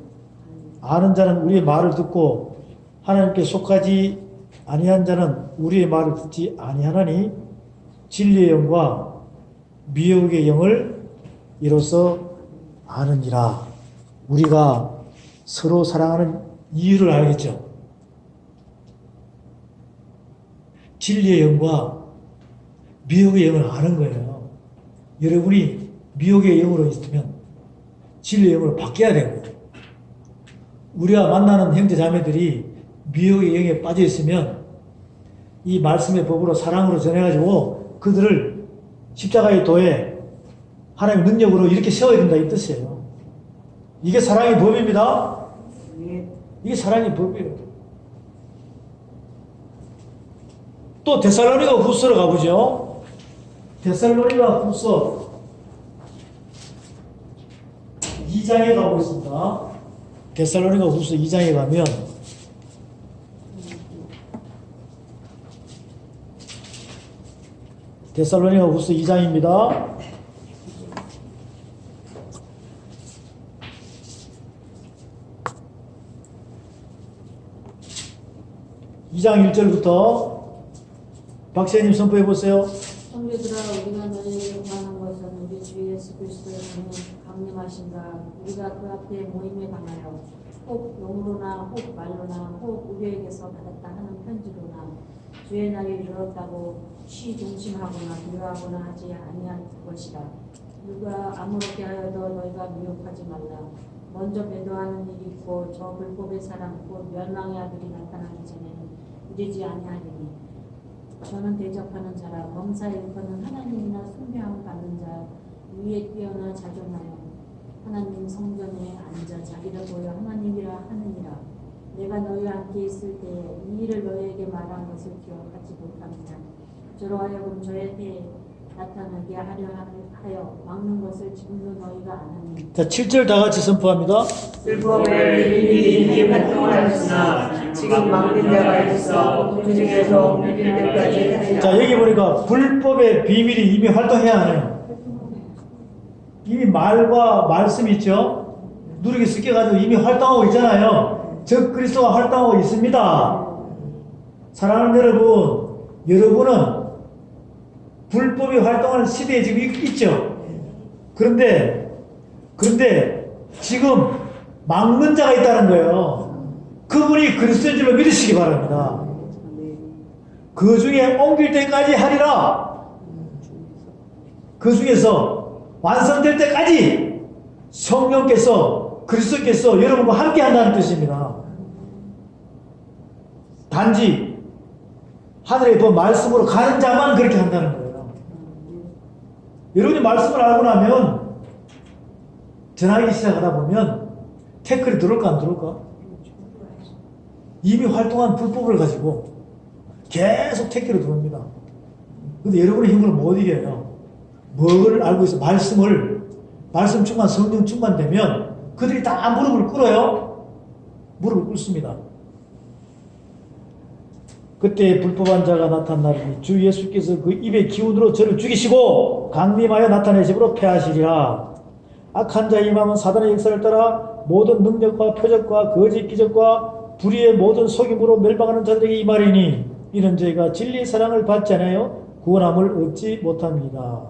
아는 자는 우리의 말을 듣고 하나님께 속하지 아니한 자는 우리의 말을 듣지 아니하나니 진리의 영과 미혹의 영을 이로써 아느니라. 우리가 서로 사랑하는 이유를 알겠죠? 진리의 영과 미혹의 영을 아는 거예요. 여러분이 미혹의 영으로 있으면 진리의 영으로 바뀌어야 되고, 우리가 만나는 형제 자매들이 미혹의 영에 빠져 있으면 이 말씀의 법으로 사랑으로 전해가지고 그들을 십자가의 도에 하나님의 능력으로 이렇게 세워야 된다 이 뜻이에요. 이게 사랑의 법입니다. 이게 사랑의 법이에요. 또 데살로니가 후서로 가보죠. 데살로니가 후서 2장에 가보겠습니다. 데살로니가 후서 2장에 가면 데살로니가 후서 2장입니다. 2장 1절부터 박사님 선포해 보세요. 성도들아, 우리가 너희에게 구하는 것은 우리 주 예수 그리스도의 강림하신가. 우리가 그 앞에 모임에 강하여 혹 영으로나 혹 말로나 혹 우리에게서 받았다 하는 편지로나 주의 날이 이르렀다고 시중심하거나 두려워하거나 하지 아니할 것이라. 누가 아무렇게 하여도 너희가 미혹하지 말라. 먼저 배도하는 일이 있고 저 불법의 사람 곧 멸망의 아들이 나타나기 전에는 이르지 아니하리니 저는 대적하는 자라. 범사 일컫는 하나님이나 숭배함을 받는 자 위에 뛰어나 자존하여 하나님 성전에 앉아 자기를 보여 하나님이라 하느니라. 내가 너희와 함께 있을 때에 이 일을 너희에게 말한 것을 기억하지 못합니다. 저로 하여금 저의 때에 나타나게 하려 하여 막는 것을 지금도 너희가 아느니. 자, 7절 다 같이 선포합니다. 불법의 비밀이 활동하였으나 지금 막는 자가 있어 그 중에서 믿을 때까지 하리라. 자, 여기 보니까 불법의 비밀이 이미 활동해야 하네요. 이미 말과 말씀이 있죠. 누르게 섞여가지고 이미 활동하고 있잖아요. 적 그리스도가 활동하고 있습니다. 사랑하는 여러분, 여러분은 불법이 활동하는 시대에 지금 있죠. 그런데 지금 막는 자가 있다는 거예요. 그분이 그리스도인 줄로 믿으시기 바랍니다. 그 중에 옮길 때까지 하리라. 그 중에서 완성될 때까지 성령께서 그리스도께서 여러분과 함께 한다는 뜻입니다. 단지 하늘의 법 말씀으로 가는 자만 그렇게 한다는 거예요. 여러분이 말씀을 알고 나면 전하기 시작하다 보면 태클이 들어올까 안 들어올까? 이미 활동한 불법을 가지고 계속 태클이 들어옵니다. 근데 여러분의 힘으로 못 이겨요. 뭐를 알고 있어? 말씀 충만, 성령 충만되면 그들이 다 무릎을 꿇어요. 무릎을 꿇습니다. 그때 불법한 자가 나타나리니 주 예수께서 그 입의 기운으로 저를 죽이시고 강림하여 나타내심으로 패하시리라. 악한 자의 임함은 사단의 역사를 따라 모든 능력과 표적과 거짓 기적과 불의의 모든 속임으로 멸망하는 자들에게 임하리니 이런 저희가 진리의 사랑을 받지 않아요 구원함을 얻지 못합니다.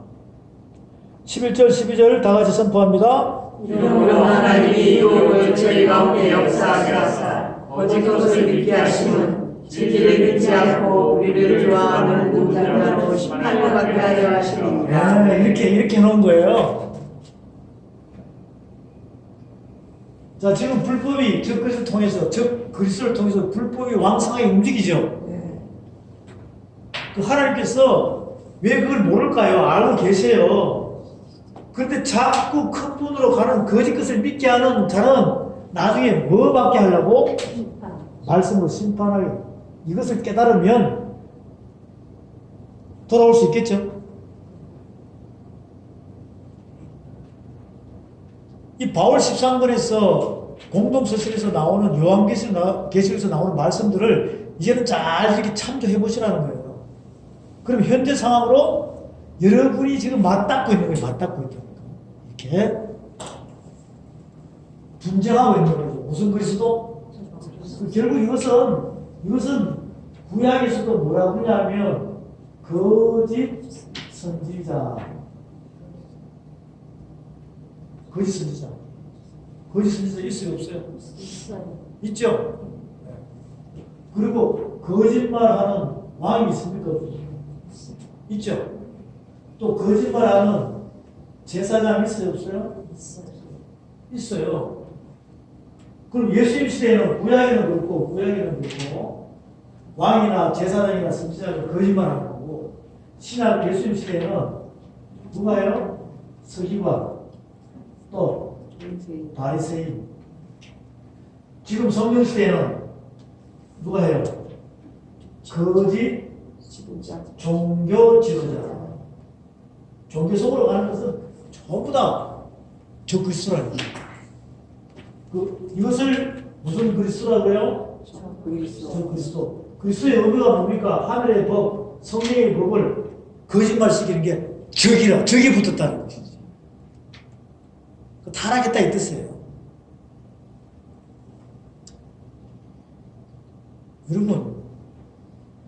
11절 12절 다 같이 선포합니다. 이러므로 하나님이 유혹을 저희 가운데 역사하사 거짓 것을 믿게 하심은 진리를 믿지 않고 우리를 좋아하는 인자로 심판을 받게 하려 하시니라. 이렇게 놓은 거예요. 자, 지금 불법이 적 그리스도를 통해서 불법이 왕성하게 움직이죠. 그 하나님께서 왜 그걸 모를까요? 알고 계세요. 그런데 자꾸 큰 분으로 가는 거짓 것을 믿게 하는 자는 나중에 뭐 받게 하려고? 말씀으로 심판하게. 이것을 깨달으면 돌아올 수 있겠죠. 이 바울 13권에서 공동서신에서 나오는 요한계시록에서 나오는 말씀들을 이제는 잘 이렇게 참조해 보시라는 거예요. 그럼 현재 상황으로 여러분이 지금 맞닿고 있는 거예요. 맞닿고 있다니까. 이렇게 분쟁하고 있는 거죠. 무슨 그리스도? 결국 이것은 구약에서도 뭐라고 하냐면 거짓 선지자. 거짓 선지자. 거짓 선지자 있어요? 없어요? 있어요. 있죠? 그리고 거짓말하는 왕이 있습니까? 없습니까? 있죠? 또 거짓말하는 제사장 있어요, 없어요? 있어요. 있어요. 그럼 예수님 시대에는 구약에는 그렇고 왕이나 제사장이나 선지자가 거짓말하는 거고 신약 예수님 시대에는 누가요? 서기관 또 바리새인. 지금 성경 시대에는 누가 해요? 거짓 지도자. 종교 지도자. 종교 속으로 가는 것은 전부 다 적그리스도라는 거예요. 이것을 무슨 그리스도라고요? 그리스도. 적그리스도. 그리스도의 의미가 뭡니까? 하늘의 법, 성령의 법을 거짓말시키는 게 적이 붙었다는 것이지. 타락했다 이 뜻이에요. 여러분,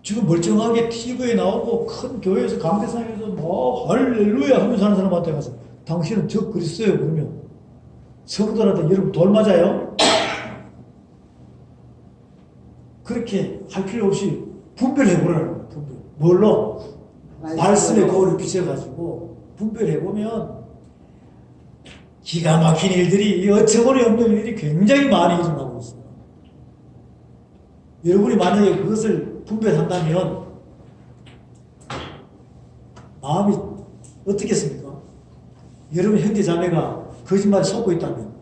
지금 멀쩡하게 TV에 나오고 큰 교회에서 강대상에서 뭐 할렐루야 하면서 하는 사람한테 가서 당신은 적 그리스도예요 그러면 성도한테 여러분 돌 맞아요? 그렇게 할 필요 없이 분별해보라는 거예요. 분별. 뭘로? 말씀의 거울을 비춰가지고 분별해보면 기가 막힌 일들이 어처구니 없는 일들이 굉장히 많이 일어나고 있어요. 여러분이 만약에 그것을 분별한다면 마음이 어떻겠습니까? 여러분 형제 자매가 거짓말에 속고 있다면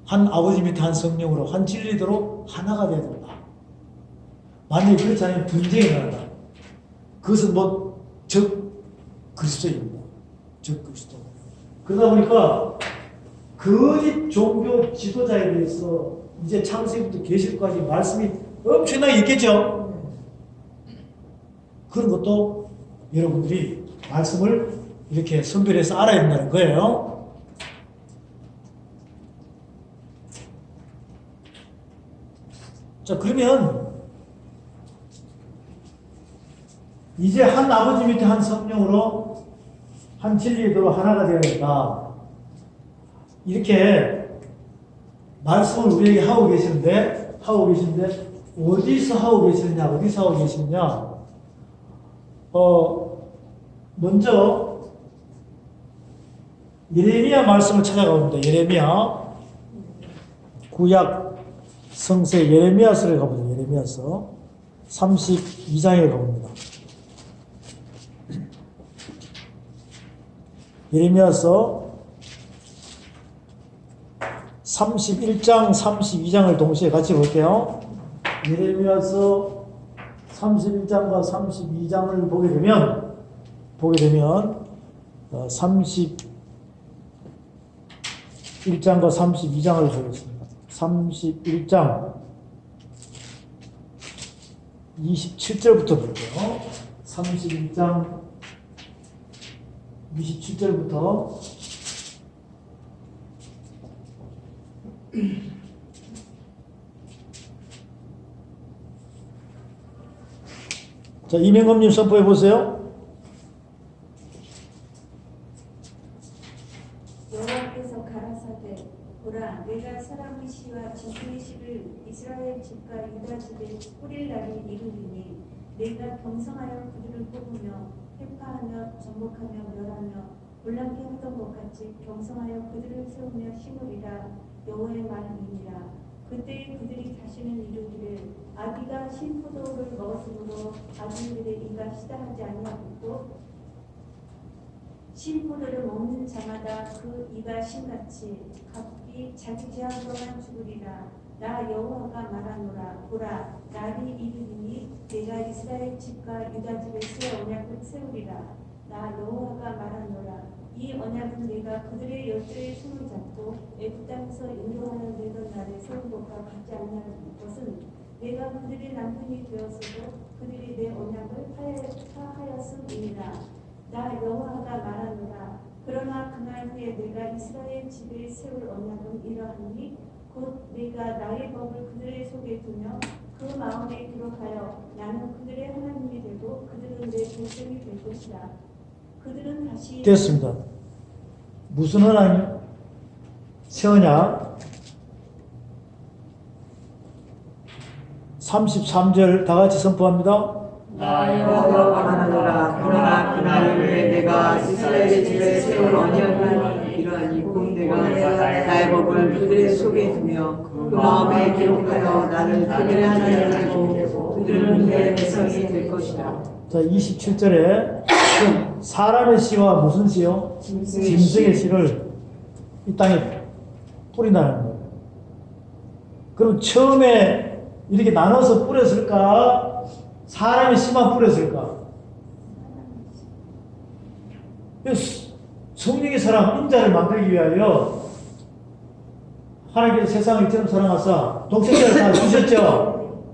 한 아버지 밑에 한 성령으로 한 진리대로 하나가 되어야 된다. 만약에 그렇지 않으면 분쟁이 일어난다. 그것은 적 그리스도입니다. 적 그리스도. 그러다 보니까 거짓 종교 지도자에 대해서 이제 창세기부터 계시록까지 말씀이 엄청나게 있겠죠. 그런 것도 여러분들이 말씀을 이렇게 선별해서 알아야 된다는 거예요. 자, 그러면 이제 한 아버지 밑에 한 성령으로 한 진리대로 하나가 되어야 된다. 이렇게 말씀을 우리에게 하고 계시는데 어디서 하고 계시느냐? 먼저 예레미야 말씀을 찾아가봅니다. 예레미야 구약 성세 예레미야서를 가보죠. 예레미야서 32장에 가봅니다. 예레미야서 31장, 32장을 동시에 같이 볼게요. 예레미야서 31장과 32장을 보게 되면 31장과 32장을 보겠습니다. 31장 27절부터 볼게요. 31장 27절부터 자, 이명검님 선포해 보세요. 여호와께서 가라사대 보라 내가 사람의 시와 지수의 시를 이스라엘 집과 유다 집에 뿌릴 날이 이르리니 내가 경성하여 그들을 뽑으며 회파하며 정복하며 멸하며 놀랍게 하던 것 같이 경성하여 그들을 세우며 심으리라 여호와의 말이니라. 그때 그들이 다시는 이르기를 아비가 신포도를 먹었으므로 아비들의 이가 시다하지 아니하고 신포도를 먹는 자마다 그 이가 신같이 각기 자기 죄악으로만 죽으리라. 나 여호와가 말하노라. 보라 날이 이르리니 내가 이스라엘 집과 유다 집에 언약을 세우리라. 나 여호와가 말하노라. 이 언약은 내가 그들의 열조의 손을 잡고 애굽 땅에서 인도하여 내던 날에 세운 것과 같지 아니하는 것은 내가 그들의 남편이 되었어도 그들이 내 언약을 파하였음이니라. 나 여호와가 말하노라. 그러나 그날 후에 내가 이스라엘 집에 세울 언약은 이러하니 곧 내가 나의 법을 그들의 속에 두며 그 마음에 기록하여 나는 그들의 하나님이 되고 그들은 내 백성이 될 것이다. 그들은 다시 됐습니다. 무슨 언약이요? 새 언약 33절 다 같이 선포합니다. 나 여호와가 말하노라. 그러나 그날 후에 내가 이스라엘의 집에 세운 언약을 이러하니 곧 내가 나의 법을 그들의 속에 두며 그 마음에 기록하여 나를 그들의 하나님이 되고 그들은 내 백성이 될 것이다. 자, 27절에 사람의 씨와 무슨 씨요? 짐승의 씨를 이 땅에 뿌린다는 거예요. 그럼 처음에 이렇게 나눠서 뿌렸을까? 사람의 씨만 뿌렸을까? 성령의 사람, 인자를 만들기 위하여 하나님께서 세상을 이처럼 사랑하사 독생자를 다 주셨죠?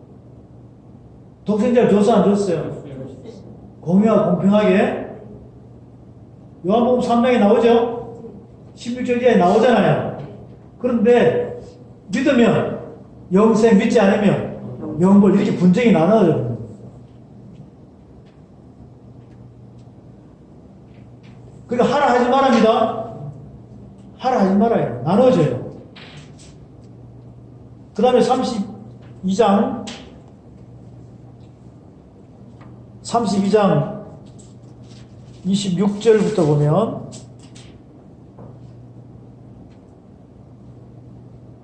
독생자를 줘서 안 줬어요? 공유하고 공평하게. 요한복음 3장에 나오죠? 16절 이하에 나오잖아요. 그런데 믿으면 영생, 믿지 않으면 영벌, 이렇게 분쟁이 나눠져요. 그러니까 하라 하지 말합니다. 하라 하지 말아요. 나눠져요. 그 다음에 32장 26절부터 보면,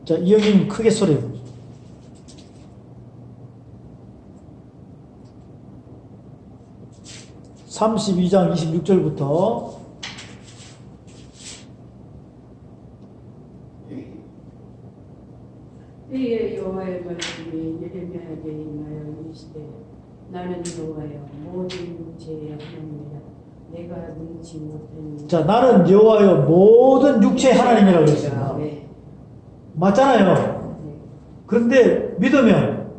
자, 이영님 크게 소리해 보죠. (32장) 26절부터 때에 여호와의 말씀이 예레미야에게 임하여 이르시되 나는 여호와여 모든 육체의 하나님이라 내가 능치 못하니. 자, 나는 여호와여 모든 육체의 하나님이라고 했습니다. 네. 맞잖아요. 네. 그런데 믿으면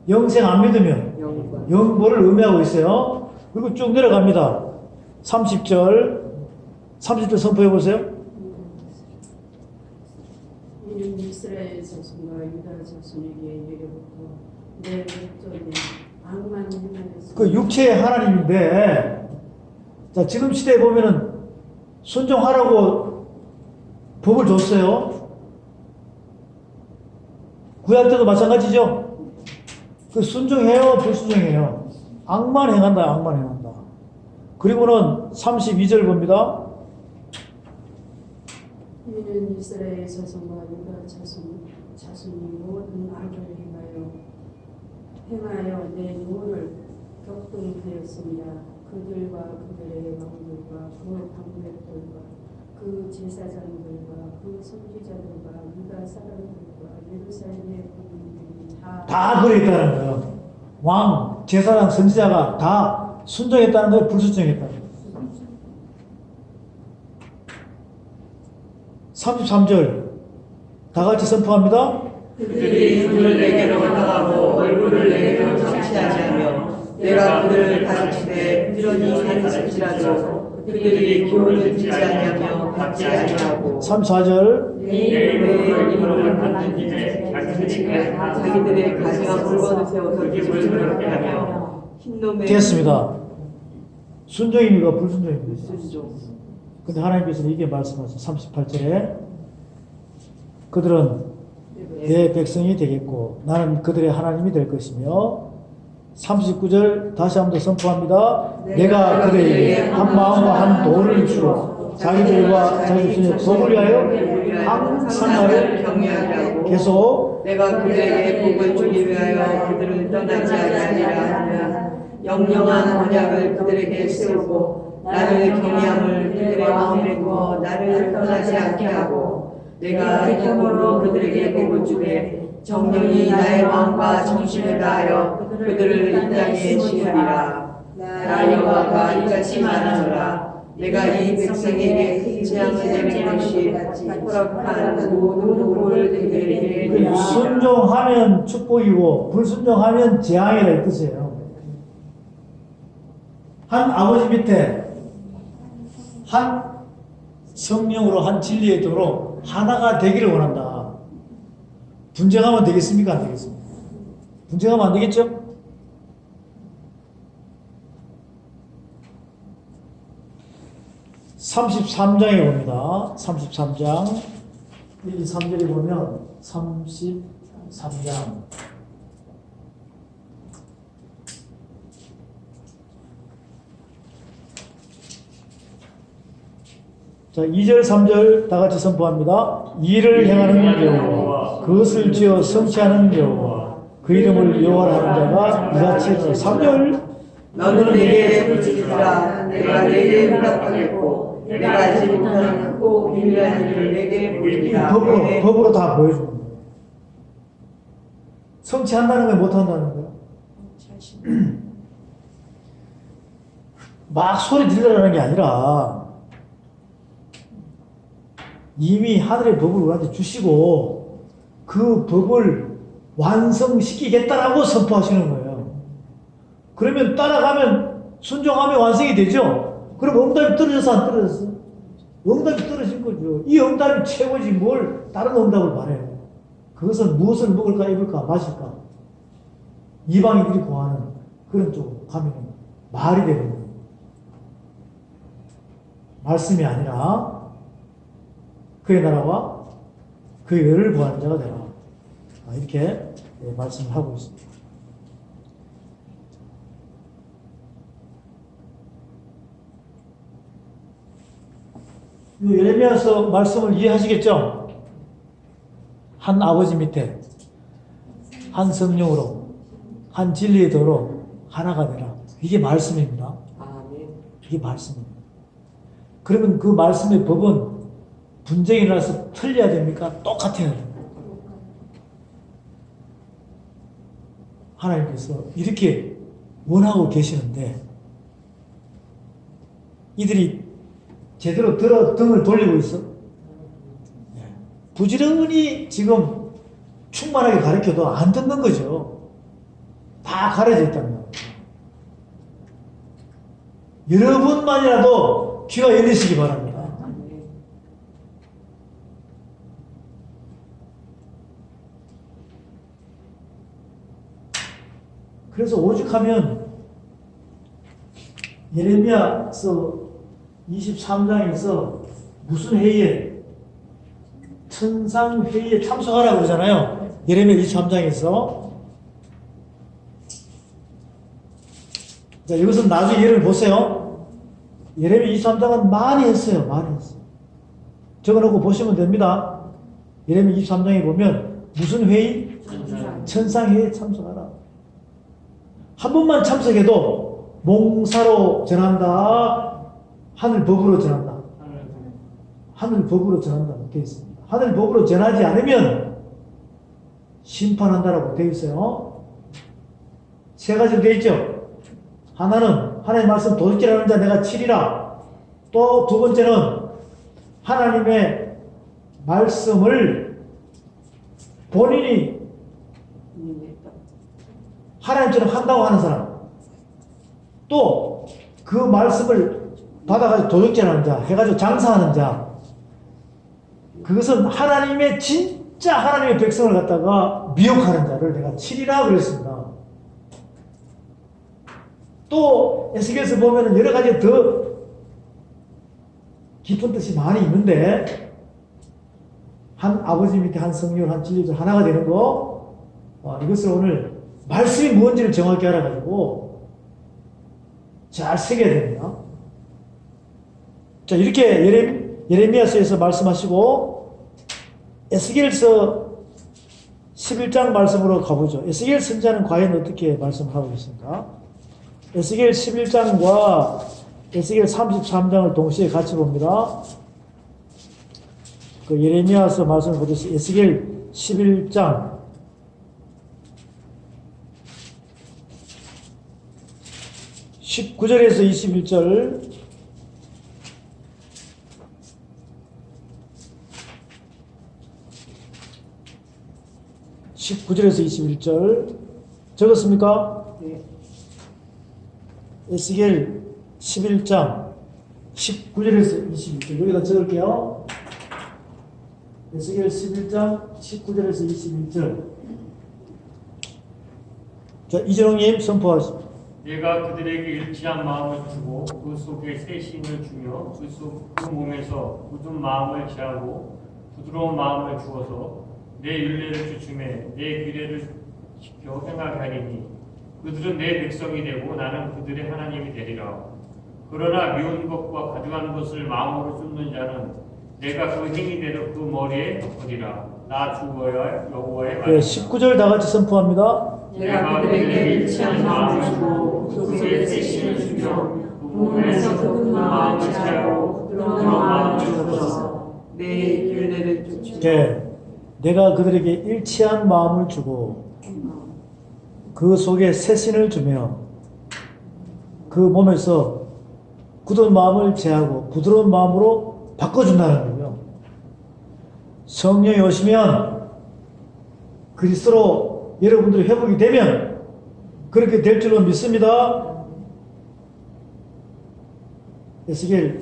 영생, 안 믿으면 영벌을 의미하고 있어요. 그리고 쭉 내려갑니다. 30절 선포해 보세요. 이는 이스라엘 자손과 유다 자손에게 이르로부터 내 목전에 악만 행하였으니. 그 육체의 하나님인데, 자, 지금 시대에 보면은 순종하라고 법을 줬어요. 구약 때도 마찬가지죠. 그 순종해요, 불순종해요. 악만 행한다, 악만 행한다. 그리고는 32절 봅니다. 이는 이스라엘 자손과 유다 자손이 모든 악을 행하여 내 노를 격동하였습니다. 그들과 그들의 왕들과 그 방백들과 그 제사장들과 그 선지자들과 유다 사람들과 예루살렘의 군인들이 다 그래 있다는 거예요. 왕, 제사장, 선지자가 다 순종했다는 거예요, 불순종했다는 거예요. 33절 다 같이 선포합니다. 그들이 눈을 내게로 향하고 얼굴을 내게로 정치하지 않으며 내가 그들을 가르치되 부지런히 가르칠지라도 그들이 교훈을 듣지 아니하며 받지 아니하고 34절 내 이름을 받는 길에 자기들의 가시와 물건을 세워서 기분을 얻게 하며 흰놈의 됐습니다. 순종입니까? 불순종입니까? 순종. 근데 하나님께서는 이게 말씀하셨어요. 38절에 그들은 내 백성이 되겠고 나는 그들의 하나님이 될 것이며, 39절 다시 한번 더 선포합니다. 내가 그들에게 한 마음과 한 도를 주어 자기들과 자기 중에 복을 위하여 항상 나를 경외하게 하고 계속 내가 그들에게 복을 주기 위하여 그들을 떠나지 아니하리라 하며 영영한 언약을 그들에게 세우고 나를 경외함을 그들의 마음에 두어 나를 떠나지 않게 하고 내가 기쁨으로 그들에게 복을 주되 정령이 나의 마음과 정신을 다하여 그들을 이 땅에 지으리라. 나 여호와가 이같이 말하노라. 내가 이 백성에게 큰 재앙을 내리는 것이 허락한 모든 복을 그들에게 순종하면 축복이고 불순종하면 재앙이라 이 뜻이에요. 한 아버지 밑에 한 성령으로 한 진리의 도로 하나가 되기를 원한다. 분쟁하면 되겠습니까? 안 되겠습니까? 분쟁하면 안 되겠죠? (33장에) 봅니다. 33장 1, 3절에 보면 33장 자, 2절, 3절 다 같이 선포합니다. 일을 행하는 여호와, 그것을 지어 성취하는 여호와, 그 이름을 여호와라 하는 자가 이같이 하노라. 3절, 너는 내게 부르짖으라. 내가 내게 응답하겠고 내가 알지 못하는 크고 미미한 일을 내게 보이리라. 법으로 다 보여주는 거예요. 성취한다는 거예요, 못한다는 거예요? 막 소리 들으라는 게 아니라 이미 하늘의 법을 우리한테 주시고 그 법을 완성시키겠다라고 선포하시는 거예요. 그러면 따라가면 순종하면 완성이 되죠. 그럼 응답이 떨어져서 안 떨어졌어? 응답이 떨어진 거죠. 이 응답이 최고지 뭘 다른 응답을 바래. 그것은 무엇을 먹을까 입을까 마실까 이방인들이 구하는 그런 쪽으로 가면 말이 되는 거예요. 말씀이 아니라 그의 나라와 그의 의를 구하는 자가 되라. 이렇게 말씀을 하고 있습니다. 이 예레미야서 말씀을 이해하시겠죠? 한 아버지 밑에 한 성령으로 한 진리의 도로 하나가 되라. 이게 말씀입니다. 아멘. 이게 말씀입니다. 그러면 그 말씀의 법은 분쟁이 일어나서 틀려야 됩니까? 똑같아야 됩니까? 하나님께서 이렇게 원하고 계시는데 이들이 제대로 등을 돌리고 있어. 부지런히 지금 충만하게 가르쳐도 안 듣는 거죠. 다 가려져 있다는 거예요. 여러분만이라도 귀가 열리시기 바랍니다. 그래서 오죽하면 예레미야서 23장에서 무슨 회의에 천상회의에 참석하라고 그러잖아요. 예레미야 23장에서. 자, 이것은 나중에 예를 보세요. 예레미야 23장은 많이 했어요. 많이 했어요. 적어놓고 보시면 됩니다. 예레미야 23장에 보면 무슨 회의? 천상회의에 참석하라. 한 번만 참석해도 몽사로 전한다. 하늘 법으로 전한다. 하늘 법으로 전한다. 되어 있습니다. 하늘 법으로 전하지 않으면 심판한다라고 되어 있어요. 세 가지로 되어 있죠. 하나는 하나님의 말씀 도둑질하는 자 내가 치리라. 또 두 번째는 하나님의 말씀을 본인이 하나님처럼 한다고 하는 사람, 또 그 말씀을 받아가지고 도둑질하는 자, 해가지고 장사하는 자, 그것은 하나님의 진짜 하나님의 백성을 갖다가 미혹하는 자를 내가 치리라 그랬습니다. 또 에스겔서 보면은 여러 가지 더 깊은 뜻이 많이 있는데 한 아버지 밑에 한 성령, 한 진리들 하나가 되는 거, 이것을 오늘 말씀이 무엇인지를 정확히 알아가지고 잘 새겨야 됩니다. 자, 이렇게 예레미야서에서 말씀하시고 에스겔서 11장 말씀으로 가보죠. 에스겔 선지자는 과연 어떻게 말씀을 하고 있습니까? 에스겔 11장과 에스겔 33장을 동시에 같이 봅니다. 그 예레미야서 말씀을 보듯이 에스겔 11장 19절에서 21절, (19절에서 21절) 적었습니까? 네. 에스겔 11장 19절에서 21절 여기다 적을게요. 에스겔 11장 19절에서 21절. 자, 이재롱님 선포하십시오. 내가 그들에게 일치한 마음을 주고 그 속에 새 신을 주며 그 몸에서 굳은 마음을 제하고 부드러운 마음을 주어서 내 율례를 주춤해 내 규례를 지켜 행하게 하리니 그들은 내 백성이 되고 나는 그들의 하나님이 되리라. 그러나 미운 것과 가져가는 것을 마음으로 쫓는 자는 내가 그 행위대로 그 머리에 엎으리라. 나 주어야 여호와의 네, 말이다. 19절 다 같이 선포합니다. 내가 그들에게 일치한 마음을 주고 그 속에 새 신을 주며 부흥에서 그 마음을 제하고 그런 마음을 주소서. 내 율례를 쫓으며 네, 내가 그들에게 일치한 마음을 주고 그 속에 새 신을 주며 그 몸에서 굳은 마음을 제하고 부드러운 마음으로 바꿔준다는 거고요. 성령이 오시면 그리스도로 여러분들이 회복이 되면 그렇게 될 줄로 믿습니다. 에스겔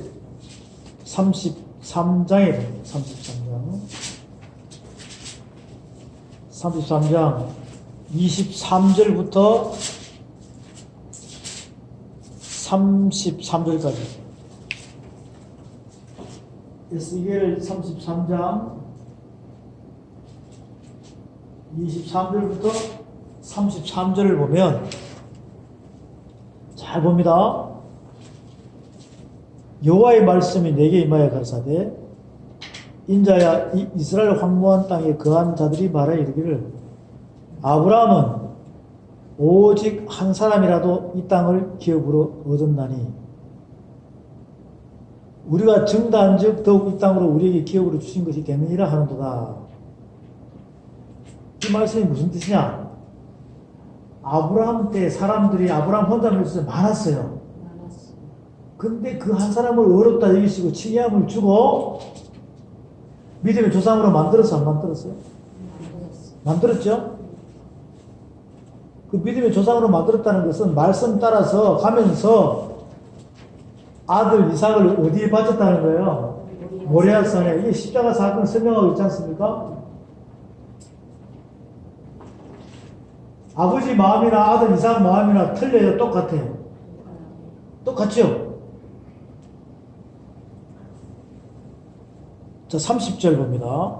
33장에 33장 23절부터 33절까지 에스겔 33장 23절부터 33절을 보면 잘 봅니다. 여호와의 말씀이 내게 임하여 가라사대 인자야 이 이스라엘 황무한 땅에 거한 자들이 말하 이르기를 아브라함은 오직 한 사람이라도 이 땅을 기업으로 얻었나니 우리가 증다한즉 더욱 이 땅으로 우리에게 기업으로 주신 것이 되느니라 하는도다. 이 말씀이 무슨 뜻이냐? 아브라함 때 사람들이 아브라함 혼자 믿을 때 많았어요. 근데 그 한 사람을 어렵다 여기시고 칭의함을 주고 믿음의 조상으로 만들었어 안 만들었어요? 만들었죠? 그 믿음의 조상으로 만들었다는 것은 말씀 따라서 가면서 아들 이삭을 어디에 바쳤다는 거예요? 모리아산에. 이게 십자가 사건을 설명하고 있지 않습니까? 아버지 마음이나 아들 이삭 마음이나 틀려요? 똑같아요? 똑같죠? 자, 30절 봅니다.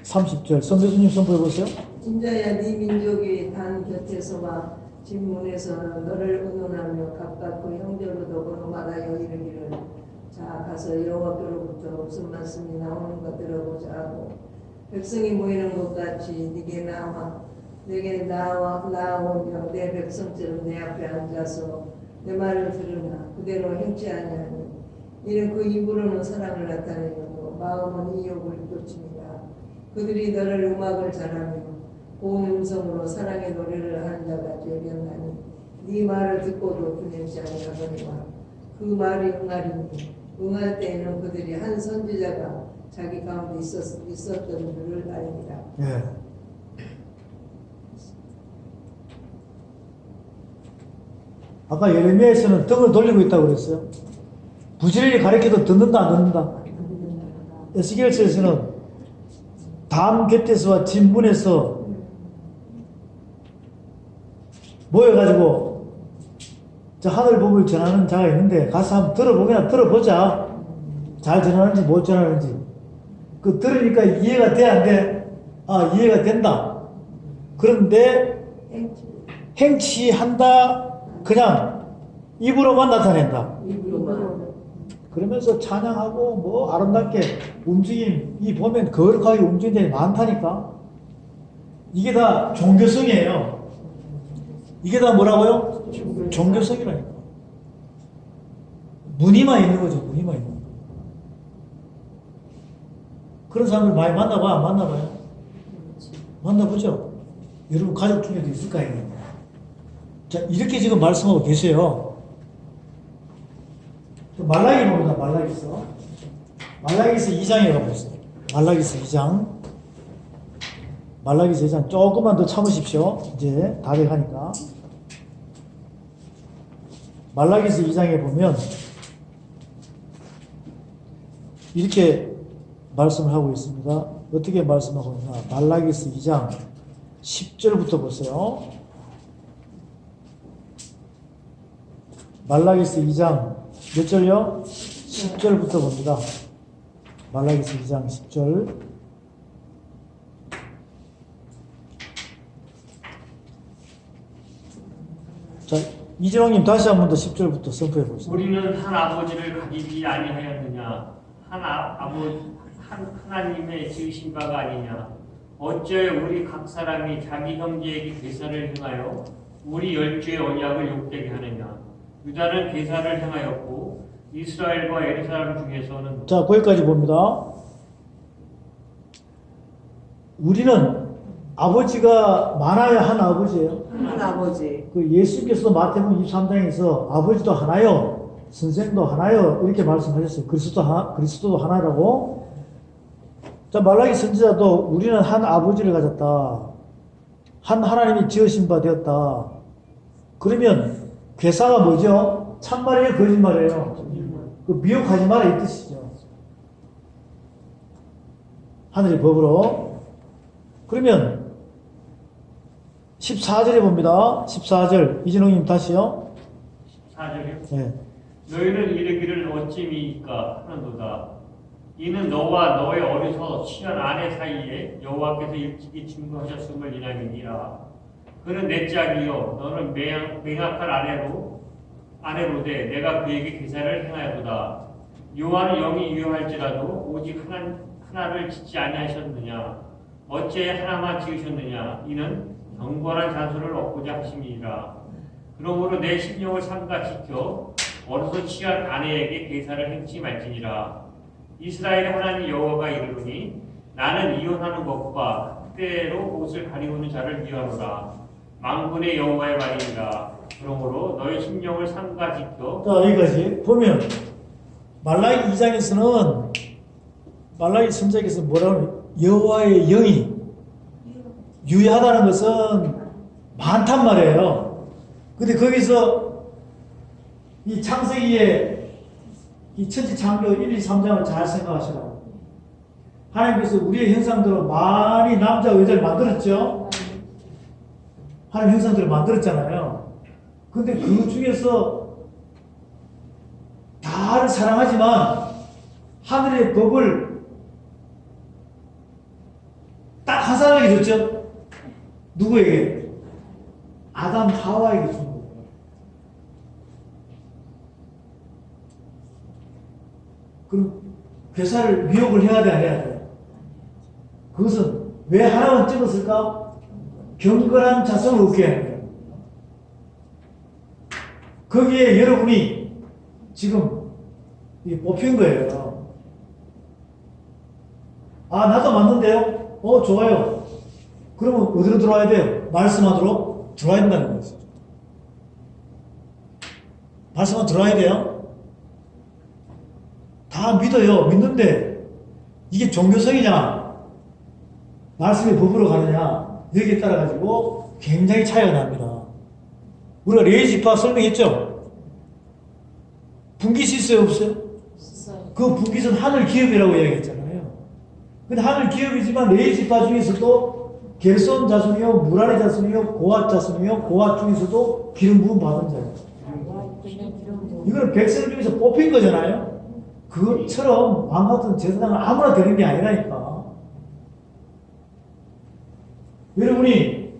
30절. 성교수님 선포해 보세요. 인자야 네 민족이 단 곁에서와 진문에서 너를 의논하며 각각 그 형제로도 번호마다 이르기를 자 가서 여호와께로부터 무슨 말씀이 나오는 것 들어보자 하고 백성이 모이는 것 같이 내게 나오며 내 백성처럼 내 앞에 앉아서 내 말을 들으나 그대로 행치 아니하니 이는 그 입으로는 사랑을 나타내고 마음은 이욕을 쫓습니다. 그들이 너를 음악을 잘하며 고운 음성으로 사랑의 노래를 하는 자같이 여겼나니 네 말을 듣고도 분행치 아니하거니와 그 말이 응하리니 응할 때에는 그들이 한 선지자가 자기 가운데 있었던 줄을 알리라. 예. 아까 예레미야에서는 등을 돌리고 있다고 그랬어요. 부지런히 가르쳐도 듣는다 안 듣는다? 에스겔서에서는 담 곁에서와 진문에서 모여가지고 저 하늘 복을 전하는 자가 있는데 가서 한번 들어보거나 들어보자. 잘 전하는지 못 전하는지. 그 들으니까 이해가 돼 안 돼? 아, 이해가 된다. 그런데 행치한다. 그냥 입으로만 나타낸다. 그러면서 찬양하고 뭐 아름답게 움직임, 이 보면 거룩하게 움직이는 데이 많다니까. 이게 다 종교성이에요. 이게 다 뭐라고요? 종교성이라니까. 무늬만 있는 거죠. 무늬만 있는 거. 그런 사람들 많이 만나봐요? 안 만나봐요? 만나보죠? 여러분 가족 중에도 있을 거 아니에요. 자, 이렇게 지금 말씀하고 계세요. 말라기 봅니다. 말라기서. 말라기서 2장에 가보세요. 말라기서 2장. 말라기서 2장. 조금만 더 참으십시오. 이제 다 돼가니까. 말라기서 2장에 보면 이렇게 말씀을 하고 있습니다. 어떻게 말씀하고 있나? 말라기서 2장 10절부터 보세요. 말라기서 2장 몇 절요? 10절부터 봅니다. 말라기서 2장 10절. 자, 이재용님 다시 한 번 더 10절부터 선포해 보세요. 우리는 한 아버지를 가지지 아니하였느냐? 하나님의 지으신 바가 아니냐? 어째 우리 각 사람이 자기 형제에게 계산을 행하여 우리 열주의 언약을 욕되게 하느냐? 유다는 계산을 행하였고 이스라엘과 예루살렘 중에서는 자, 거기까지 봅니다. 우리는 아버지가 많아야 한 아버지예요. 한 아버지. 그 예수께서도 마태복음 23장에서 아버지도 하나요, 선생도 하나요 이렇게 말씀하셨어요. 그리스도도 하나라고. 자, 말라기 선지자도 우리는 한 아버지를 가졌다. 한 하나님이 지으신 바 되었다. 그러면 괴사가 뭐죠? 참말이에요, 거짓말이에요? 그 미혹하지 마라 이 뜻이죠. 하늘의 법으로. 그러면 14절에 봅니다. 14절 이진홍님 다시요. 4절에 네. 너희는 이르기를 어찌미이까 하는도다. 이는 너와 너의 어리서 취한 아내 사이에 여호와께서 일찍이 증거하셨음을 인함이니라. 그는 내 짝이요 너는 맹악한 아내로되 내가 그에게 계산을 행하여도다. 요한은 영이 유효할지라도 오직 하나를 짓지 아니하셨느냐? 어째 하나만 지으셨느냐? 이는 경건한 자손을 얻고자 하심이니라. 그러므로 내 심령을 삼가 지켜 어려서 취한 아내에게 계산을 행치 말지니라. 이스라엘의 하나님 여호와가 이르노니 나는 이혼하는 것과 때로 옷을 가리우는 자를 미워하노라. 만군의 여호와의 말이니라. 그러므로 너의 심령을 삼가 지켜. 자, 여기까지 보면 말라기 2장에서는 말라기 선지자께서 뭐라고 하면 여호와의 영이 유효하다는 것은 많단 말이에요. 근데 거기서 이 창세기에 이 천지창조 1, 2, 3장을 잘 생각하시라고. 하나님께서 우리의 형상대로 많이 남자와 여자를 만들었죠. 하나님 형상대로 만들었잖아요. 근데 그 중에서 다를 사랑하지만 하늘의 법을 딱 한 사람에게 줬죠. 누구에게? 아담 하와에게 준 거예요. 그럼 괴사를 미혹을 해야 돼, 안 해야 돼? 그것은 왜 하나만 찍었을까? 경건한 자손을 얻게 하는 거예요. 거기에 여러분이 지금 뽑힌 거예요. 아, 나도 맞는데요? 좋아요. 그러면 어디로 들어와야 돼요? 말씀하도록 들어와야 된다는 거죠. 말씀하도록 들어와야 돼요? 다 믿어요. 믿는데 이게 종교성이냐 말씀의 법으로 가느냐 여기에 따라 가지고 굉장히 차이가 납니다. 우리가 레위지파 설명했죠? 분깃이 있어요, 없어요? 그 분깃은 하늘 기업이라고 이야기했잖아요. 근데 하늘 기업이지만 레위지파 중에서도 게르손 자손이요, 무라리 자손이요, 고앗 자손이요, 고앗 중에서도 기름 부음 받은 자예요. 이거는 백성 중에서 뽑힌 거잖아요. 그것처럼 왕 같은 제사장은 아무나 되는 게 아니라니까. 여러분이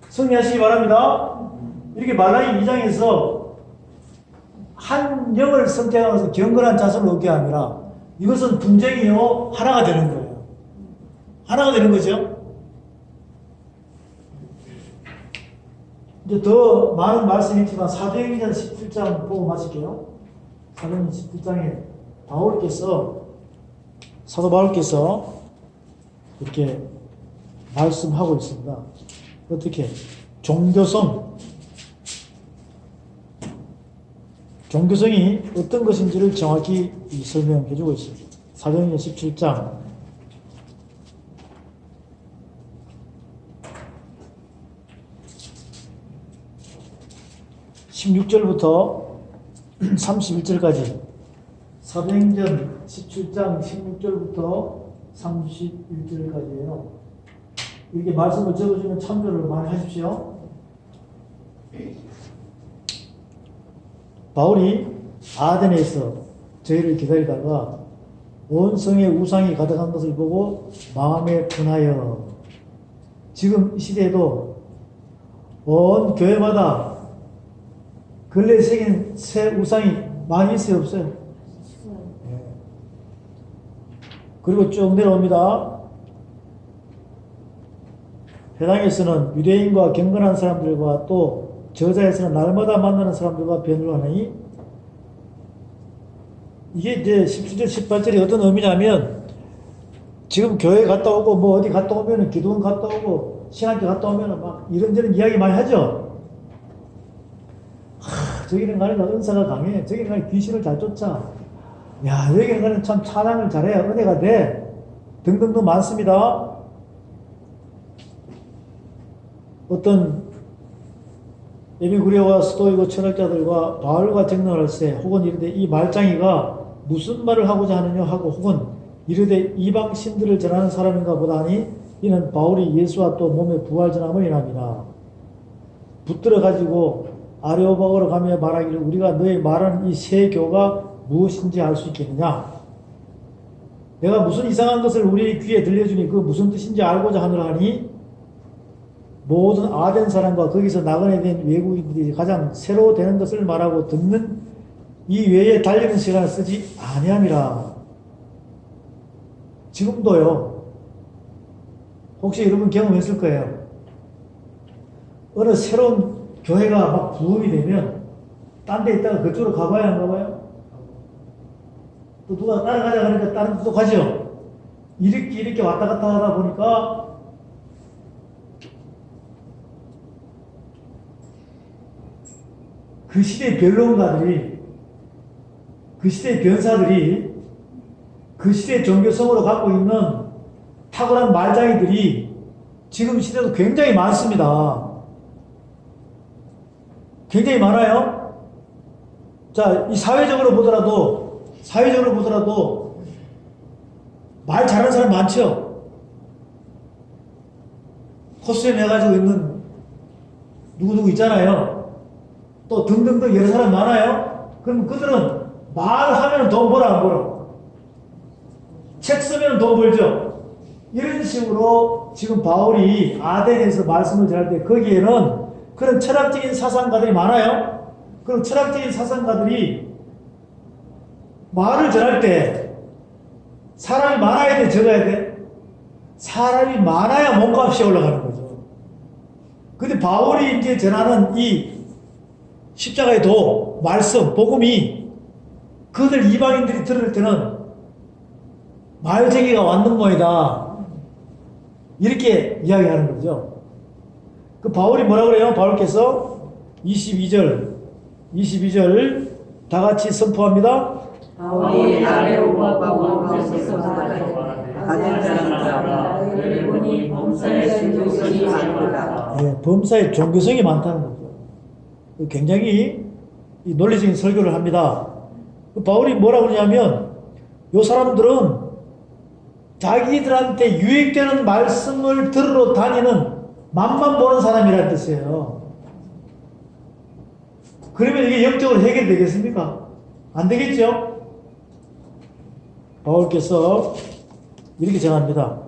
승리하시기 바랍니다. 이렇게 말라기 2장에서 한 영을 선택하면서 경건한 자손을 얻게 합니다. 이것은 분쟁이요 하나가 되는 거예요. 하나가 되는 거죠. 이제 더 많은 말씀이 있지만 사도행전 17장 보고 마칠게요. 사도행전 17장에 사도 바울께서 이렇게 말씀하고 있습니다. 어떻게? 종교성이 어떤 것인지를 정확히 설명해 주고 있습니다. 사도행전 17장 16절부터 31절까지 사도행전 17장 16절부터 31절까지예요. 이렇게 말씀을 적어주면 참조를 많이 하십시오. 바울이 아덴에서 저희를 기다리다가 온 성에 우상이 가득한 것을 보고 마음에 분하여 지금 이 시대에도 온 교회마다 근래 생긴 새 우상이 많이 있어요, 없어요? 예. 그리고 쭉 내려옵니다. 회당에서는 유대인과 경건한 사람들과 또 저자에서는 날마다 만나는 사람들과 변호를 하니, 이게 이제 17절, 18절이 어떤 의미냐면, 지금 교회 갔다 오고, 뭐 어디 갔다 오면은, 기도원 갔다 오고, 신학교 갔다 오면은 막 이런저런 이야기 많이 하죠? 저기는 가니까 은사가 강해. 저기는 가니까 귀신을 잘 쫓아. 야, 여기는 가니까 참 찬양을 잘해. 은혜가 돼. 등등등 많습니다. 어떤 에피구레와 스토이고 철학자들과 바울과争論할 때 혹은 이르되 이 말장이가 무슨 말을 하고자 하느냐 하고 혹은 이르되 이방 신들을 전하는 사람인가 보다 하니 이는 바울이 예수와 또 몸의 부활 전함을 인합니다. 붙들어 가지고 아레오바고로 가며 말하기를 우리가 너의 말하는 이 새 교가 무엇인지 알 수 있겠느냐. 내가 무슨 이상한 것을 우리 귀에 들려주니 그 무슨 뜻인지 알고자 하느라 하니 모든 아덴 사람과 거기서 나그네 된 외국인들이 가장 새로 되는 것을 말하고 듣는 이 외에 달리는 시간을 쓰지 아니함이라. 지금도요. 혹시 여러분 경험했을 거예요. 어느 새로운 교회가 막 부흥이 되면 딴 데 있다가 그쪽으로 가봐야 안 가봐요? 또 누가 따라가자 그러니까 다른 데도 가죠. 이렇게 왔다 갔다 하다 보니까 그 시대의 변론가들이, 그 시대의 변사들이, 그 시대의 종교성으로 갖고 있는 탁월한 말장이들이 지금 시대도 굉장히 많습니다. 굉장히 많아요. 자, 이 사회적으로 보더라도 말 잘하는 사람 많죠? 코스튬 해가지고 있는 누구누구 있잖아요. 또 등등등 여러 사람 많아요. 그럼 그들은 말하면 돈 벌어 안 벌어? 책 쓰면 돈 벌죠. 이런 식으로 지금 바울이 아덴에서 말씀을 전할 때 거기에는 그런 철학적인 사상가들이 많아요. 그럼 철학적인 사상가들이 말을 전할 때 사람이 많아야 돼, 적어야 돼? 사람이 많아야 몸값이 올라가는 거죠. 근데 바울이 이제 전하는 이 십자가의 도, 말씀, 복음이 그들 이방인들이 들을 때는 말쟁이가 왔는 모이다. 이렇게 이야기하는 거죠. 그 바울이 뭐라 그래요? 바울께서 22절 다 같이 선포합니다. 바울이 아레오바고 가운데서 말하되 아덴 사람들아 너희를 보니 범사의 종교성이 많도다. 예, 범사의 종교성이 많다는 거죠. 굉장히 논리적인 설교를 합니다. 바울이 뭐라 그러냐면 이 사람들은 자기들한테 유익되는 말씀을 들으러 다니는 맛만 보는 사람이라는 뜻이에요. 그러면 이게 영적으로 해결되겠습니까? 안 되겠죠? 바울께서 이렇게 전합니다.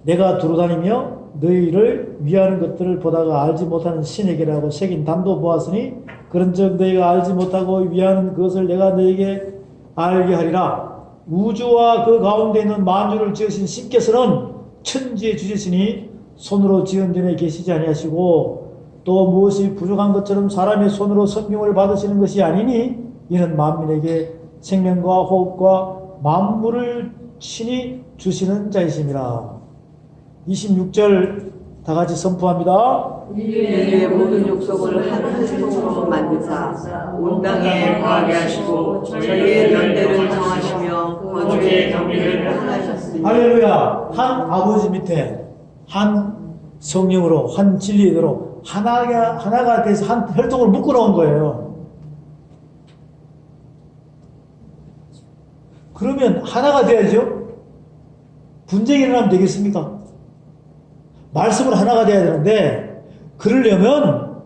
내가 두루다니며 너희를 위하는 것들을 보다가 알지 못하는 신에게라고 새긴 담도 보았으니 그런즉 너희가 알지 못하고 위하는 그것을 내가 너희에게 알게 하리라. 우주와 그 가운데 있는 만주를 지으신 신께서는 천지의 주지시니 손으로 지은 전에 계시지 아니하시고 또 무엇이 부족한 것처럼 사람의 손으로 성경을 받으시는 것이 아니니 이는 만민에게 생명과 호흡과 만물을 친히 주시는 자이심이라. 26절 다 같이 선포합니다. 인류의 모든 족속을 한 통으로 만드사 온 땅에 거하게 하시고 저희의 연대를 정하시며 거주의 경비를 하셨으니 할렐루야. 한 아버지 밑에 한 성령으로 한 진리로 하나가 돼서 한 혈통을 묶어 놓은 거예요. 그러면 하나가 돼야죠. 분쟁이 일어나면 되겠습니까? 말씀으로 하나가 돼야 되는데 그러려면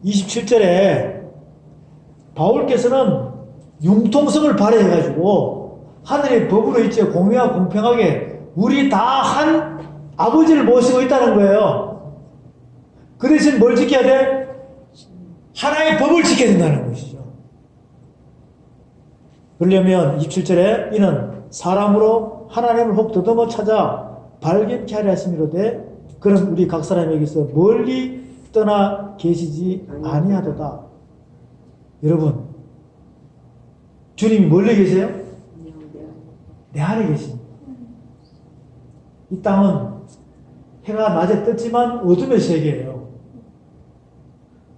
27절에 바울께서는 융통성을 발휘해가지고 하늘의 법으로 있지 공의와 공평하게 우리 다 한 아버지를 모시고 있다는 거예요. 그 대신 뭘 지켜야 돼? 하나의 법을 지켜야 된다는 것이죠. 그러려면 27절에 이는 사람으로 하나님을 혹 더듬어 찾아 발견케 하려 하심이로되 그는 우리 각 사람에게서 멀리 떠나 계시지 아니하도다. 여러분, 주님이 멀리 계세요? 내 안에 계십니다. 이 땅은 해가 낮에 떴지만 어둠의 세계예요.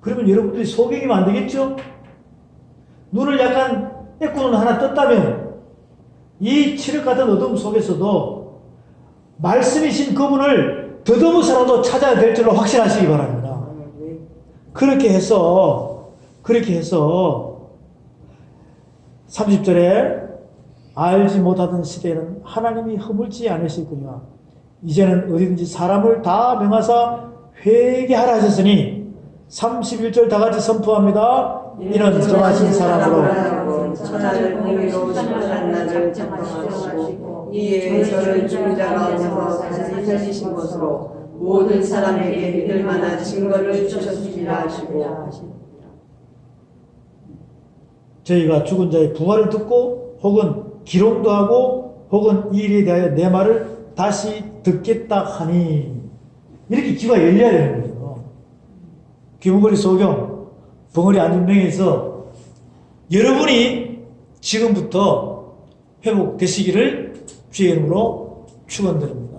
그러면 여러분들이 소경이면 안 되겠죠? 눈을 약간 애꾸는 하나 떴다면 이 칠흑 같은 어둠 속에서도 말씀이신 그분을 더듬어서라도 찾아야 될 줄로 확신하시기 바랍니다. 그렇게 해서 30절에 알지 못하던 시대에는 하나님이 허물지 않으시거니와 이제는 어디든지 사람을 다 명하사 회개하라 하셨으니 31절 다 같이 선포합니다. 이는 정하신 사람으로 천하를 공의로 심판한 날을 작정하시고 이에 저를 죽은 자 가운데서 다시 살리신 것으로 모든 사람에게 믿을 만한 증거를 주셨으리라 하시고 저희가 죽은 자의 부활을 듣고 혹은 기롱도 하고 혹은 이 일에 대하여 내 말을 다시 듣겠다 하니 이렇게 귀가 열려야 되는 거죠. 귀머거리 소경 벙어리 안전명에서 여러분이 지금부터 회복되시기를 주의 이름으로 축원드립니다.